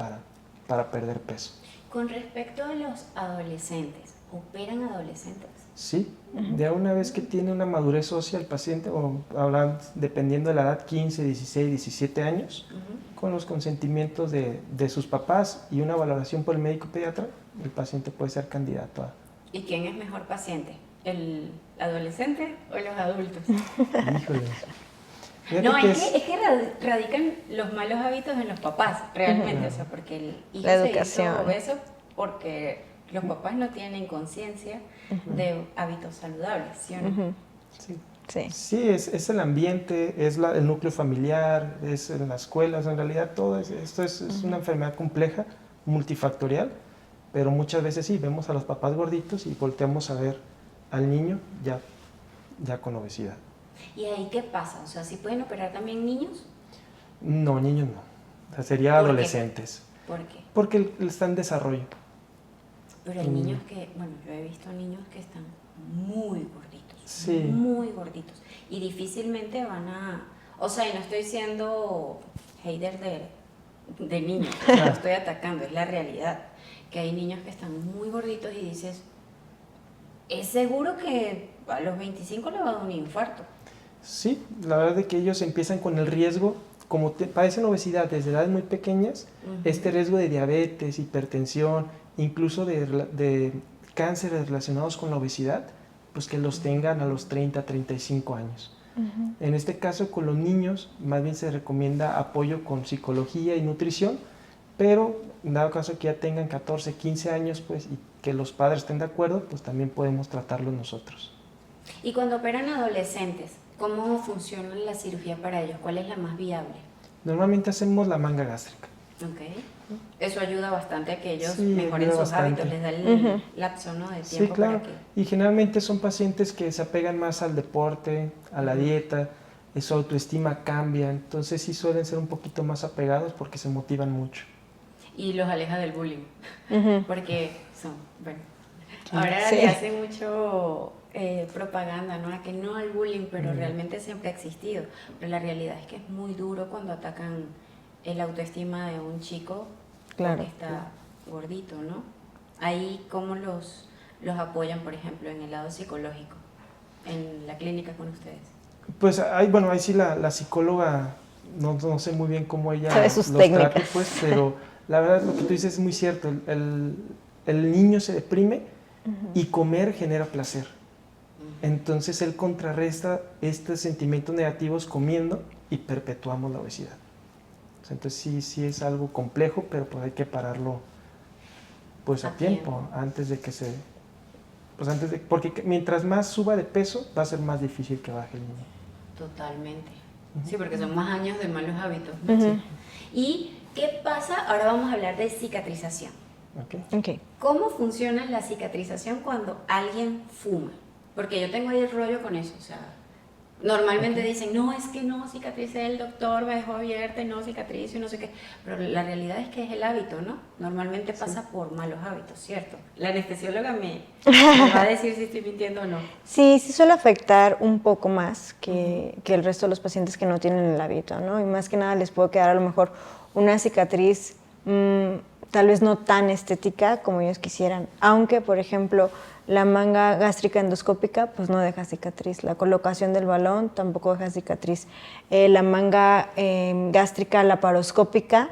para perder peso. Con respecto a los adolescentes, ¿operan adolescentes? Sí, de una vez que tiene una madurez ósea el paciente, o hablan, dependiendo de la edad, 15, 16, 17 años, con los consentimientos de sus papás y una valoración por el médico pediatra, el paciente puede ser candidato a... ¿Y quién es mejor paciente? ¿El adolescente o los adultos? Híjole. Fíjate No, que es que radican los malos hábitos en los papás, realmente. O sea, porque el hijo La se educación. hizo obeso porque los papás no tienen conciencia de hábitos saludables, ¿sí o no? sí. Sí. Sí, es el ambiente, es el núcleo familiar, es en las escuelas, en realidad todo esto es una enfermedad compleja, multifactorial, pero muchas veces sí, vemos a los papás gorditos y volteamos a ver al niño ya con obesidad. ¿Y ahí qué pasa? O sea, ¿sí pueden operar también niños? No, niños no, o sea, sería ¿Por qué? adolescentes, ¿Por qué? porque está en desarrollo. Pero hay niños que, bueno, yo he visto niños que están muy gorditos, Sí. muy gorditos, y difícilmente van a, o sea, y no estoy siendo hater de niños, no estoy atacando, es la realidad, que hay niños que están muy gorditos y dices, es seguro que a los 25 le va a dar un infarto. Sí, la verdad es que ellos empiezan con el riesgo, como padecen obesidad desde edades muy pequeñas, este riesgo de diabetes, hipertensión, incluso de cánceres relacionados con la obesidad, pues que los tengan a los 30, 35 años. En este caso, con los niños, más bien se recomienda apoyo con psicología y nutrición, pero en dado caso que ya tengan 14, 15 años, pues, y que los padres estén de acuerdo, pues también podemos tratarlo nosotros. Y cuando operan adolescentes, ¿cómo funciona la cirugía para ellos? ¿Cuál es la más viable? Normalmente hacemos la manga gástrica. Okay. Eso ayuda bastante a que ellos Sí, mejoren ayuda sus bastante. hábitos, les da el lapso, ¿no?, de tiempo Sí, claro. para que... Y generalmente son pacientes que se apegan más al deporte, a la dieta, su autoestima cambia, entonces sí suelen ser un poquito más apegados porque se motivan mucho. Y los aleja del bullying, porque son, bueno, ahora Sí. le hacen mucho propaganda, ¿no?, a que no al bullying, pero realmente siempre ha existido. Pero la realidad es que es muy duro cuando atacan el autoestima de un chico Claro. porque está gordito, ¿no? Ahí, ¿cómo los apoyan, por ejemplo, en el lado psicológico, en la clínica con ustedes? Pues ahí sí la psicóloga, no sé muy bien cómo ella Sabe sus los técnicas. trate, pues, pero la verdad lo que tú dices es muy cierto, el niño se deprime y comer genera placer. Entonces él contrarresta estos sentimientos negativos comiendo y perpetuamos la obesidad. Entonces sí es algo complejo, pero pues hay que pararlo pues a tiempo, antes de que porque mientras más suba de peso va a ser más difícil que baje el niño. Totalmente. Sí, porque son más años de malos hábitos, ¿no? Sí. ¿Y qué pasa? Ahora vamos a hablar de cicatrización. Okay. ¿Cómo funciona la cicatrización cuando alguien fuma? Porque yo tengo ahí el rollo con eso, o sea, normalmente dicen, no, es que no cicatricé, el doctor me dejó abierta y no cicatrizo y no sé qué, pero la realidad es que es el hábito, ¿no? Normalmente pasa por malos hábitos, ¿cierto? La anestesióloga me va a decir si estoy mintiendo o no. Sí suele afectar un poco más que el resto de los pacientes que no tienen el hábito, ¿no? Y más que nada les puede quedar a lo mejor una cicatriz tal vez no tan estética como ellos quisieran, aunque, por ejemplo, la manga gástrica endoscópica pues no deja cicatriz, la colocación del balón tampoco deja cicatriz, la manga gástrica laparoscópica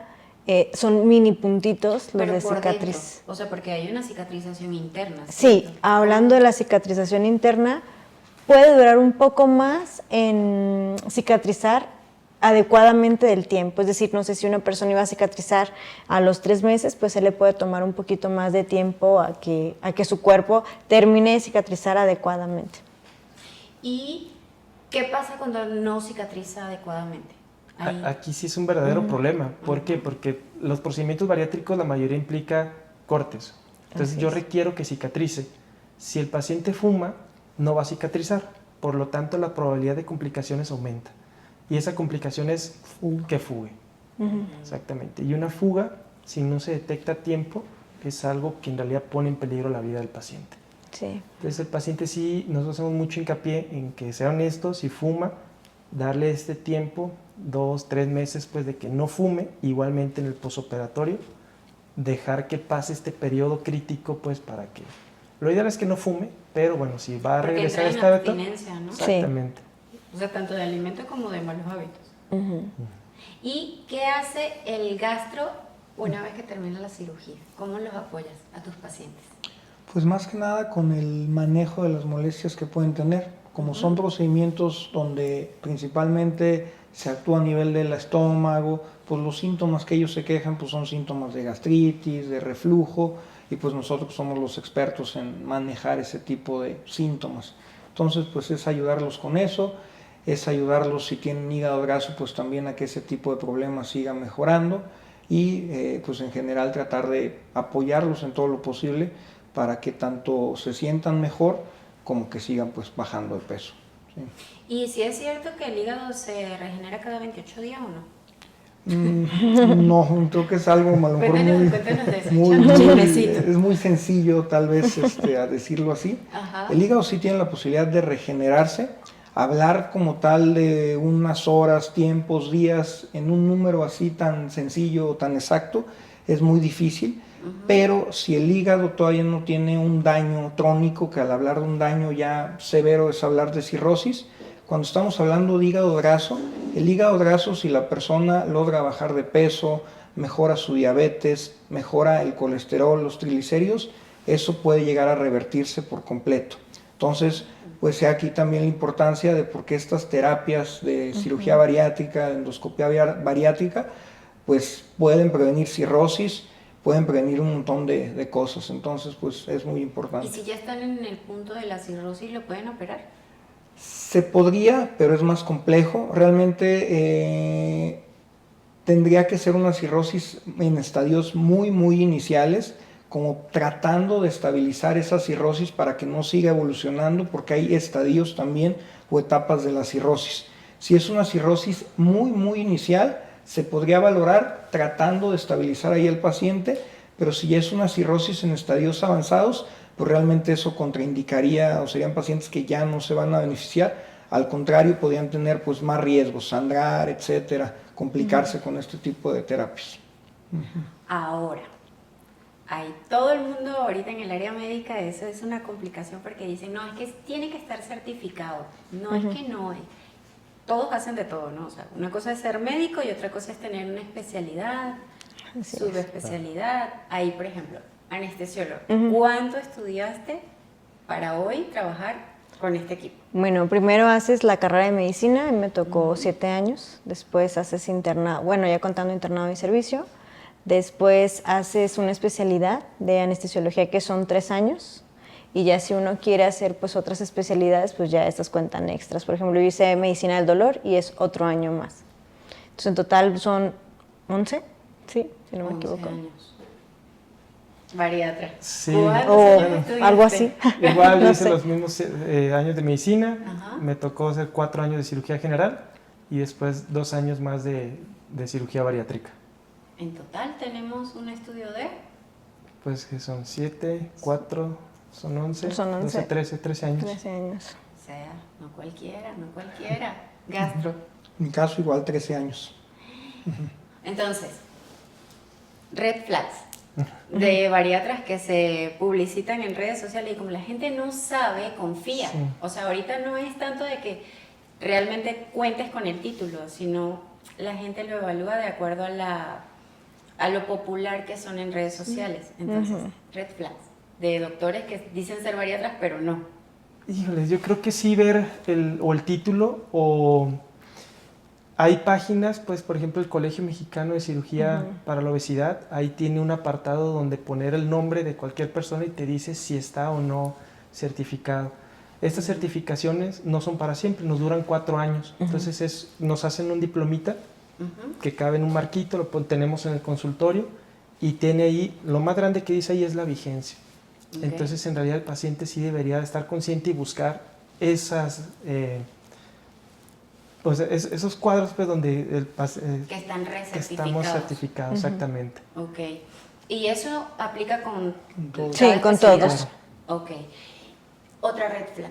son mini puntitos los Pero de por cicatriz. dentro, o sea, porque hay una cicatrización interna. Sí, ¿cierto? hablando de la cicatrización interna, puede durar un poco más en cicatrizar adecuadamente del tiempo, es decir, no sé si una persona iba a cicatrizar a los 3 meses, pues se le puede tomar un poquito más de tiempo a que su cuerpo termine de cicatrizar adecuadamente. Y ¿Qué pasa cuando no cicatriza adecuadamente? Ahí. Aquí sí es un verdadero problema. ¿Por qué? Porque los procedimientos bariátricos, la mayoría implica cortes. Entonces Así yo es. requiero que cicatrice. Si el paciente fuma, no va a cicatrizar. Por lo tanto, la probabilidad de complicaciones aumenta. Y esa complicación es que fugue. Exactamente. Y una fuga, si no se detecta a tiempo, es algo que en realidad pone en peligro la vida del paciente. Sí. Entonces el paciente sí, nosotros hacemos mucho hincapié en que sea honesto, si fuma, darle este tiempo, 2, 3 meses pues de que no fume, igualmente en el posoperatorio, dejar que pase este periodo crítico pues para que... Lo ideal es que no fume, pero bueno, si va a Porque regresar a entra en esta hábito... abstinencia, ¿no? Sí. Exactamente. O sea, tanto de alimento como de malos hábitos. Ujú. ¿Y qué hace el gastro una vez que termina la cirugía? ¿Cómo los apoyas a tus pacientes? Pues más que nada con el manejo de las molestias que pueden tener. Como son procedimientos donde principalmente se actúa a nivel del estómago, pues los síntomas que ellos se quejan pues son síntomas de gastritis, de reflujo, y pues nosotros somos los expertos en manejar ese tipo de síntomas. Entonces pues es ayudarlos con eso, es ayudarlos si tienen hígado graso pues también a que ese tipo de problemas siga mejorando y pues en general tratar de apoyarlos en todo lo posible para que tanto se sientan mejor como que sigan pues bajando de peso. ¿Sí? ¿Y si es cierto que el hígado se regenera cada 28 días o no? No, creo que es algo a lo mejor Cuéntanos de eso, muy, échanos muy- chismecito. es muy sencillo tal vez a decirlo así. Ajá. El hígado sí tiene la posibilidad de regenerarse. Hablar como tal de unas horas, tiempos, días en un número así tan sencillo o tan exacto es muy difícil. Pero si el hígado todavía no tiene un daño crónico, que al hablar de un daño ya severo es hablar de cirrosis, cuando estamos hablando de hígado graso, el hígado graso, si la persona logra bajar de peso, mejora su diabetes, mejora el colesterol, los triglicéridos, eso puede llegar a revertirse por completo. Entonces, pues sea aquí también la importancia de por qué estas terapias de cirugía bariátrica, de endoscopia bariátrica, pues pueden prevenir cirrosis, pueden prevenir un montón de cosas. Entonces, pues es muy ¿Y importante. si ya están en el punto de la cirrosis, lo pueden operar? Se podría, pero es más complejo. Realmente tendría que ser una cirrosis en estadios muy, muy iniciales, como tratando de estabilizar esa cirrosis para que no siga evolucionando, porque hay estadios también o etapas de la cirrosis. Si es una cirrosis muy, muy inicial, se podría valorar tratando de estabilizar ahí al paciente, pero si ya es una cirrosis en estadios avanzados, pues realmente eso contraindicaría o serían pacientes que ya no se van a beneficiar. Al contrario, podrían tener pues más riesgos, sangrar, etcétera, complicarse con este tipo de terapias. Ahora, hay todo el mundo ahorita en el área médica, eso es una complicación porque dicen, no, es que tiene que estar certificado. No, es que no es. Todos hacen de todo, ¿no? O sea, una cosa es ser médico y otra cosa es tener una especialidad, Así es. subespecialidad. Ahí, por ejemplo, anestesiólogo. ¿Cuánto estudiaste para hoy trabajar con este equipo? Bueno, primero haces la carrera de medicina, y me tocó 7 años. Después haces internado, bueno, ya contando internado y servicio. Después haces una especialidad de anestesiología que son 3 años. Y ya si uno quiere hacer pues otras especialidades, pues ya estas cuentan extras. Por ejemplo, yo hice medicina del dolor y es otro año más. Entonces en total son 11, sí, si no me 11 equivoco. años. Bariatra. Sí. ¿Cuántos O años estudiaste? algo así. Igual No hice sé. los mismos años de medicina, Ajá. me tocó hacer 4 años de cirugía general y después 2 años más de cirugía bariátrica. En total tenemos un estudio de... Pues que son 7, 4, son 11, Son 11. 12, 13 años. 13 años. O sea, no cualquiera, no cualquiera. Gastro. En mi caso, igual 13 años. Entonces, red flags de bariatras que se publicitan en redes sociales y como la gente no sabe, confía. Sí. O sea, ahorita no es tanto de que realmente cuentes con el título, sino la gente lo evalúa de acuerdo a lo popular que son en redes sociales. Entonces, red flags de doctores que dicen ser bariatras, pero no. Híjoles, yo creo que sí ver el título o hay páginas, pues por ejemplo el Colegio Mexicano de Cirugía para la Obesidad, ahí tiene un apartado donde poner el nombre de cualquier persona y te dice si está o no certificado. Estas certificaciones no son para siempre, nos duran 4 años. Entonces nos hacen un diplomita que cabe en un marquito, tenemos en el consultorio y tiene ahí, lo más grande que dice ahí es la vigencia. Entonces en realidad el paciente sí debería estar consciente y buscar esas, pues esos cuadros pues, donde que están que estamos certificados, exactamente. Ok. ¿Y eso aplica con todos? Sí, con todos. Ok. Otra red flag.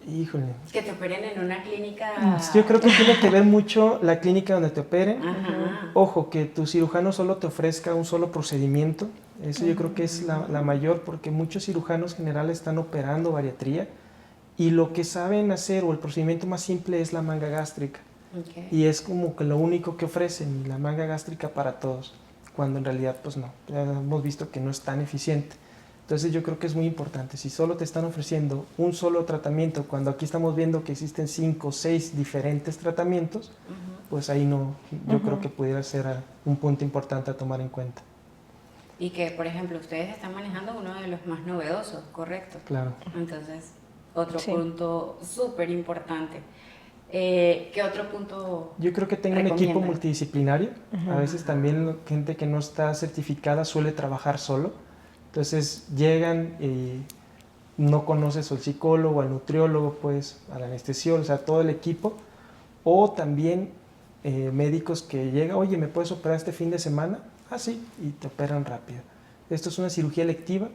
Híjole. Que te operen en una clínica. Yo creo que tiene que ver mucho la clínica donde te operen. Ajá. Ojo, que tu cirujano solo te ofrezca un solo procedimiento. Eso yo creo que es la mayor, porque muchos cirujanos generales están operando bariatría y lo que saben hacer o el procedimiento más simple es la manga gástrica. Okay. Y es como que lo único que ofrecen, la manga gástrica para todos, cuando en realidad pues no, ya hemos visto que no es tan eficiente. Entonces yo creo que es muy importante, si solo te están ofreciendo un solo tratamiento, cuando aquí estamos viendo que existen 5 o 6 diferentes tratamientos, pues ahí no, yo creo que pudiera ser un punto importante a tomar en cuenta. Y que, por ejemplo, ustedes están manejando uno de los más novedosos, ¿correcto? Claro. Entonces, otro Sí. punto súper importante. ¿Qué otro punto? Yo creo que tenga un equipo recomiendan? multidisciplinario. A veces también gente que no está certificada suele trabajar solo. Entonces llegan y no conoces al psicólogo, al nutriólogo, pues, al anestesiólogo, o sea, todo el equipo. O también médicos que llegan, oye, ¿me puedes operar este fin de semana? Ah, sí, y te operan rápido. Esto es una cirugía electiva,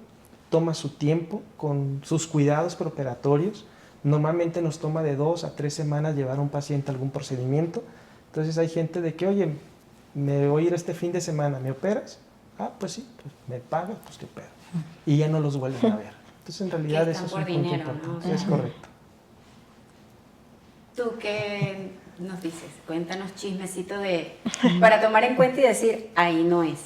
toma su tiempo con sus cuidados preoperatorios. Normalmente nos toma de 2 a 3 semanas llevar a un paciente a algún procedimiento. Entonces hay gente de que, oye, me voy a ir este fin de semana, ¿me operas? Ah, pues sí, pues me pagas, pues te opero. Y ya no los vuelven a ver. Entonces en realidad Que eso están es un por punto dinero, importante. ¿no? Es correcto. ¿Tú qué nos dices? Cuéntanos chismecito para tomar en cuenta y decir, ahí no es.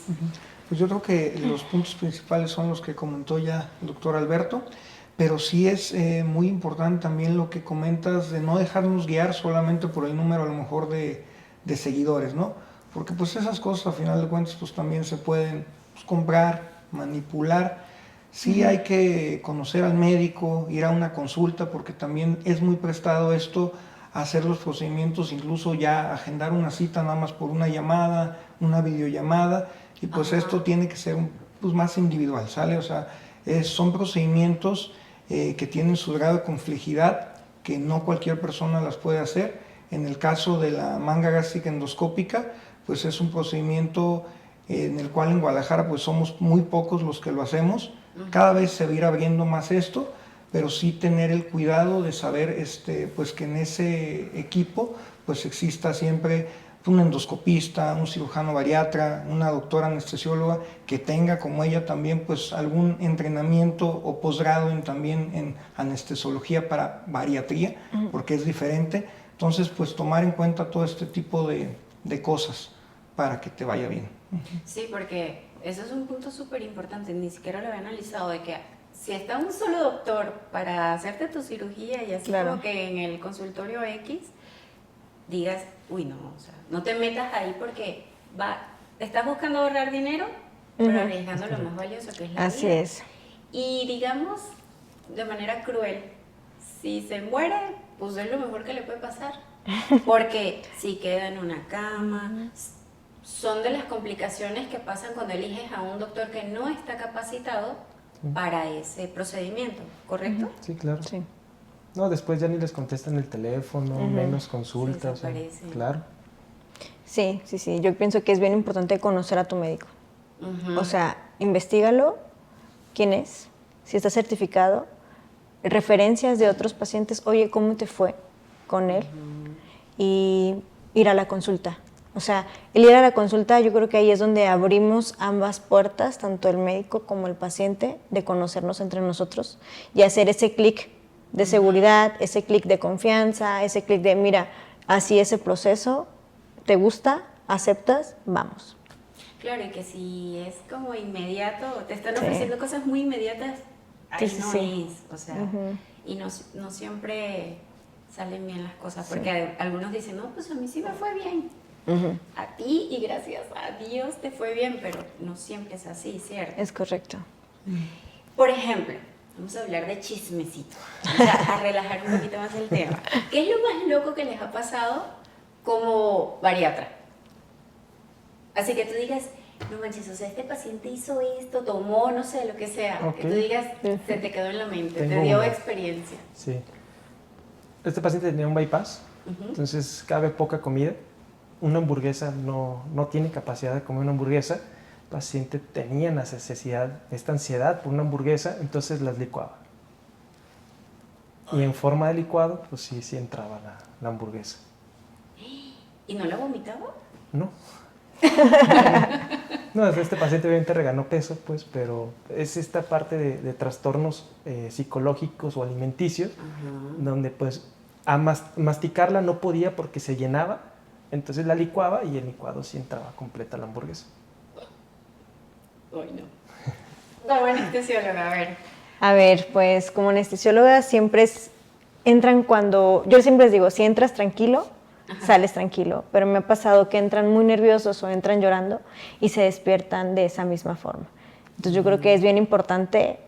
Pues yo creo que los puntos principales son los que comentó ya el doctor Alberto, pero sí es muy importante también lo que comentas de no dejarnos guiar solamente por el número a lo mejor de seguidores, ¿no? Porque pues esas cosas a final de cuentas pues también se pueden pues, comprar, manipular. Sí hay que conocer al médico, ir a una consulta, porque también es muy prestado esto a hacer los procedimientos, incluso ya agendar una cita nada más por una llamada, una videollamada, y pues esto tiene que ser pues, más individual, ¿sale? O sea, son procedimientos que tienen su grado de complejidad, que no cualquier persona las puede hacer. En el caso de la manga gástrica endoscópica, pues es un procedimiento en el cual en Guadalajara pues somos muy pocos los que lo hacemos. Cada vez se va a ir abriendo más esto, pero sí tener el cuidado de saber pues que en ese equipo pues exista siempre un endoscopista, un cirujano bariatra, una doctora anestesióloga que tenga como ella también pues algún entrenamiento o posgrado también en anestesiología para bariatría, porque es diferente. Entonces pues tomar en cuenta todo este tipo de cosas para que te vaya bien. Sí, porque eso es un punto súper importante, ni siquiera lo había analizado, de que si está un solo doctor para hacerte tu cirugía y así Claro. como que en el consultorio X digas, uy no, o sea, no te metas ahí porque estás buscando ahorrar dinero, pero arriesgando lo más valioso que es la Así vida. es. Y digamos, de manera cruel, si se muere, pues es lo mejor que le puede pasar, porque si queda en una cama, son de las complicaciones que pasan cuando eliges a un doctor que no está capacitado para ese procedimiento, ¿correcto? Sí, claro. Sí. No, después ya ni les contestan el teléfono, menos consultas. O sea, Desaparecen. claro. Sí, sí, sí. Yo pienso que es bien importante conocer a tu médico. Ujú. O sea, investígalo, quién es, si está certificado, referencias de otros pacientes, oye, ¿cómo te fue con él? Y ir a la consulta. O sea, el ir a la consulta, yo creo que ahí es donde abrimos ambas puertas, tanto el médico como el paciente, de conocernos entre nosotros y hacer ese clic de seguridad, ese clic de confianza, ese clic de, mira, así ese proceso, ¿te gusta? ¿Aceptas? Vamos. Claro, y que si es como inmediato, te están Sí. ofreciendo cosas muy inmediatas, ahí Sí, sí, no sí. es, o sea, y no siempre salen bien las cosas, porque algunos dicen, no, pues a mí sí me fue bien, a ti y gracias a Dios te fue bien, pero no siempre es así, ¿cierto? Es correcto. Por ejemplo, Vamos a hablar de chismecito, o sea, a relajar un poquito más el tema. ¿Qué es lo más loco que les ha pasado como bariatra? Así que tú digas, no manches, o sea, este paciente hizo esto, tomó, no sé, lo que sea. Ok. Que tú digas, se te quedó en la mente, Tengo te dio una. experiencia. Sí. Este paciente tenía un bypass, entonces cabe poca comida. Una hamburguesa no tiene capacidad de comer una hamburguesa. El paciente tenía la necesidad, esta ansiedad por una hamburguesa, entonces las licuaba. Y en forma de licuado, pues sí entraba la hamburguesa. ¿Y no la vomitaba? No. No, este paciente obviamente reganó peso, pues, pero es esta parte de trastornos psicológicos o alimenticios, donde pues a masticarla no podía porque se llenaba, entonces la licuaba y el licuado sí entraba completa la hamburguesa. Ay, no. Como anestesióloga, a ver. A ver, pues como anestesióloga siempre entran cuando, yo siempre les digo, si entras tranquilo, sales tranquilo, pero me ha pasado que entran muy nerviosos o entran llorando y se despiertan de esa misma forma. Entonces yo creo que es bien importante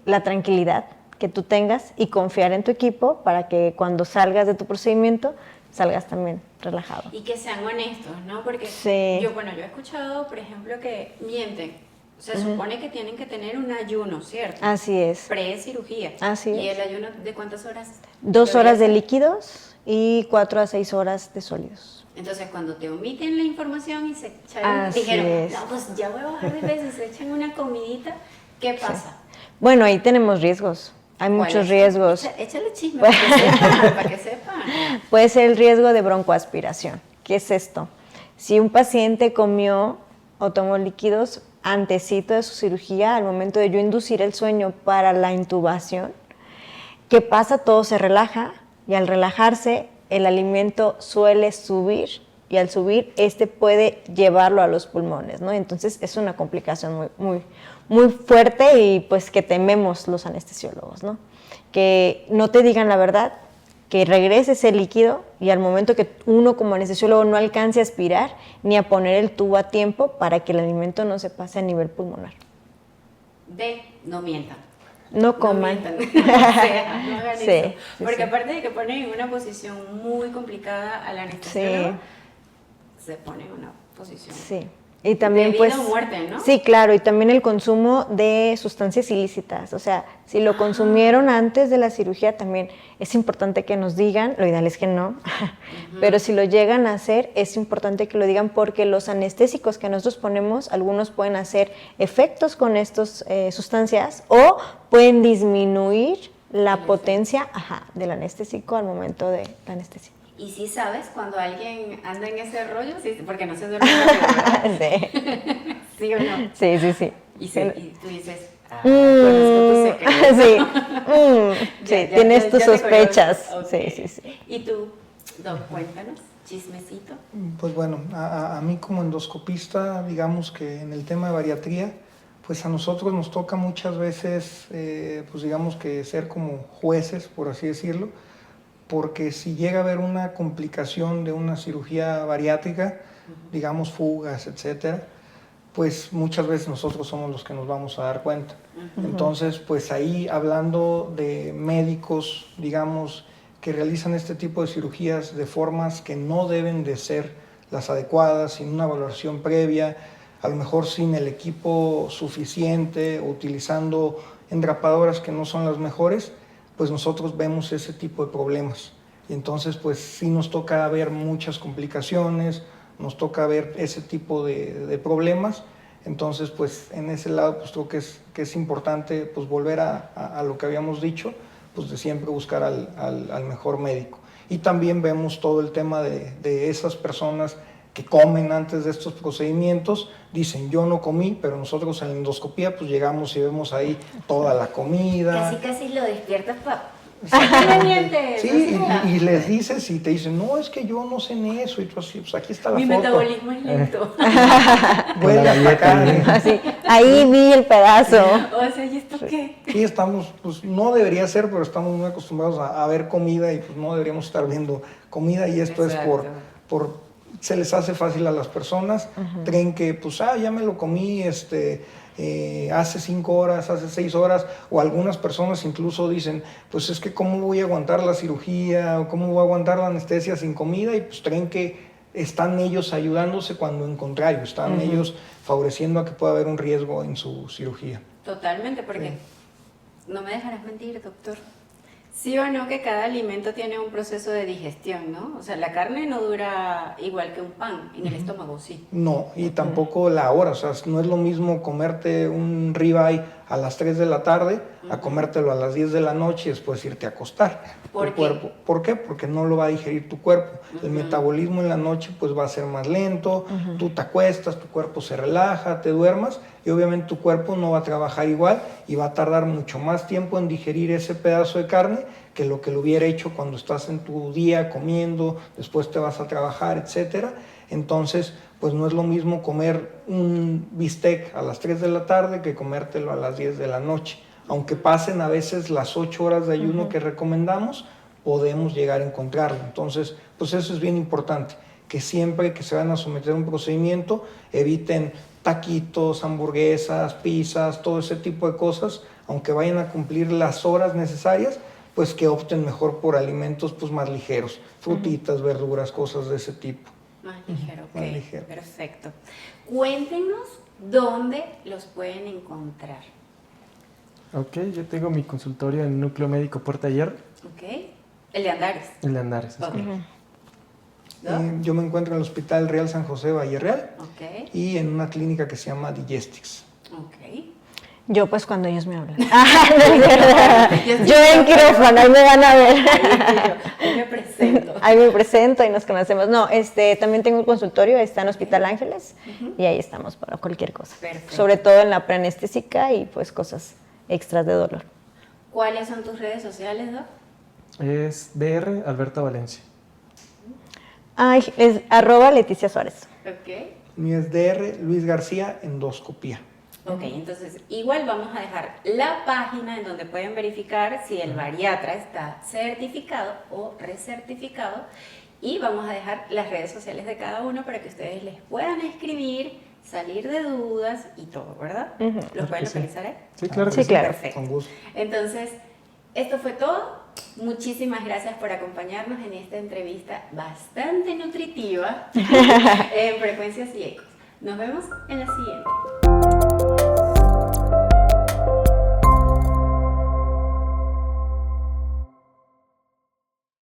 la tranquilidad que tú tengas y confiar en tu equipo para que cuando salgas de tu procedimiento salgas también relajado. Y que sean honestos, ¿no? Porque Sí. yo he escuchado, por ejemplo, que mienten. Se supone que tienen que tener un ayuno, ¿cierto? Así es. Pre-cirugía. Así ¿Y es. el ayuno de cuántas horas? 2 horas de debería ser? líquidos y 4 a 6 horas de sólidos. Entonces, cuando te omiten la información y se echaron, Así dijeron, es. no, pues ya voy a bajar de peso y se echan una comidita, ¿qué pasa? Bueno, ahí tenemos riesgos. Hay muchos ¿Cuáles? riesgos. Échale chisme para que sepan, para que sepan. Puede ser el riesgo de broncoaspiración. ¿Qué es esto? Si un paciente comió o tomó líquidos antesito de su cirugía, al momento de yo inducir el sueño para la intubación, ¿qué pasa? Todo se relaja y al relajarse el alimento suele subir y al subir puede llevarlo a los pulmones, ¿no? Entonces es una complicación muy fuerte y pues que tememos los anestesiólogos, ¿no? Que no te digan la verdad, que regrese ese líquido y al momento que uno como anestesiólogo no alcance a aspirar ni a poner el tubo a tiempo para que el alimento no se pase a nivel pulmonar. No mientan. No coman. No mientan. O sea, no hagan Sí, eso. sí, Porque sí. aparte de que ponen en una posición muy complicada al anestesiólogo, se pone en una posición. Sí. Y también de vida pues o muerte, ¿no? Sí, claro, y también el consumo de sustancias ilícitas, o sea, si lo consumieron antes de la cirugía también es importante que nos digan, lo ideal es que no, pero si lo llegan a hacer es importante que lo digan porque los anestésicos que nosotros ponemos, algunos pueden hacer efectos con estas sustancias o pueden disminuir la potencia del anestésico al momento de la anestesia. Y sí sabes cuando alguien anda en ese rollo, sí, porque no se duerme rápido, ¿verdad? Sí, ¿Sí o no? sí. Y tú dices, conozco tu secreto. Sí, sí, tienes tus ya te sospechas. conozco. Ok. Sí. ¿Y tú, Doc, cuéntanos, chismecito? Pues bueno, a mí como endoscopista, digamos que en el tema de bariatría, pues a nosotros nos toca muchas veces, pues digamos que ser como jueces, por así decirlo, porque si llega a haber una complicación de una cirugía bariátrica, digamos fugas, etcétera, pues muchas veces nosotros somos los que nos vamos a dar cuenta. Entonces, pues ahí hablando de médicos, digamos, que realizan este tipo de cirugías de formas que no deben de ser las adecuadas, sin una valoración previa, a lo mejor sin el equipo suficiente, o utilizando engrapadoras que no son las mejores, pues nosotros vemos ese tipo de problemas. Y entonces, pues sí nos toca ver muchas complicaciones, nos toca ver ese tipo de problemas. Entonces, pues en ese lado, pues creo que es importante pues volver a lo que habíamos dicho, pues de siempre buscar al mejor médico. Y también vemos todo el tema de esas personas que comen antes de estos procedimientos, dicen yo no comí, pero nosotros en la endoscopía pues llegamos y vemos ahí toda la comida. Casi lo despiertas para... Sí, y les dices y te dicen, no, es que yo no sé en eso, y tú así, pues aquí está la Mi foto. metabolismo es lento. Vuelve hasta acá. Así, ahí vi el pedazo. O sea, ¿y esto qué? Sí, estamos, pues no debería ser, pero estamos muy acostumbrados a ver comida y pues no deberíamos estar viendo comida y esto Exacto. es por se les hace fácil a las personas, creen que pues ya me lo comí hace 5 horas, hace 6 horas, o algunas personas incluso dicen, pues es que cómo voy a aguantar la cirugía, o cómo voy a aguantar la anestesia sin comida, y pues creen que están ellos ayudándose cuando en contrario, están ellos favoreciendo a que pueda haber un riesgo en su cirugía. Totalmente, porque no me dejarás mentir, doctor. Sí o no que cada alimento tiene un proceso de digestión, ¿no? O sea, la carne no dura igual que un pan, en el estómago sí. No, y tampoco la hora, o sea, no es lo mismo comerte un ribeye a las 3 de la tarde a comértelo a las 10 de la noche y después irte a acostar. ¿Por Tu qué? cuerpo. ¿Por qué? Porque no lo va a digerir tu cuerpo. El metabolismo en la noche pues va a ser más lento, tú te acuestas, tu cuerpo se relaja, te duermas y obviamente tu cuerpo no va a trabajar igual y va a tardar mucho más tiempo en digerir ese pedazo de carne que lo hubiera hecho cuando estás en tu día comiendo, después te vas a trabajar, etcétera. Entonces, pues no es lo mismo comer un bistec a las 3 de la tarde que comértelo a las 10 de la noche. Aunque pasen a veces las 8 horas de ayuno que recomendamos, podemos llegar a encontrarlo. Entonces, pues eso es bien importante, que siempre que se van a someter a un procedimiento, eviten taquitos, hamburguesas, pizzas, todo ese tipo de cosas, aunque vayan a cumplir las horas necesarias, pues que opten mejor por alimentos pues más ligeros, frutitas, verduras, cosas de ese tipo. Más ligero, ok. Más ligero. Perfecto. Cuéntenos dónde los pueden encontrar. Ok, yo tengo mi consultorio en el Núcleo Médico Puerta Hierro, Ok. El de Andares. el de Andares. es Ok. correcto. Yo me encuentro en el Hospital Real San José Valle Real Ok. y en una clínica que se llama Digestix. Ok. Yo pues cuando ellos me hablan. Yo en quirófano, ahí me van a ver. Ahí me presento. Ahí me presento y nos conocemos. No, también tengo un consultorio, está en Hospital Ángeles y ahí estamos para cualquier cosa. Perfecto. Sobre todo en la preanestésica y pues cosas extras de dolor. ¿Cuáles son tus redes sociales, Doc? Es DR Alberto Valencia. Ay, es @Leticia Suárez. Ok. Mi es DR Luis García Endoscopía. Ok, entonces igual vamos a dejar la página en donde pueden verificar si el bariatra está certificado o recertificado y vamos a dejar las redes sociales de cada uno para que ustedes les puedan escribir, salir de dudas y todo, ¿verdad? ¿Los pueden que sí. localizar ahí? Sí, claro que Sí, sí. claro. Perfecto. Con gusto. Entonces, esto fue todo. Muchísimas gracias por acompañarnos en esta entrevista bastante nutritiva en Frecuencias y Ecos. Nos vemos en la siguiente.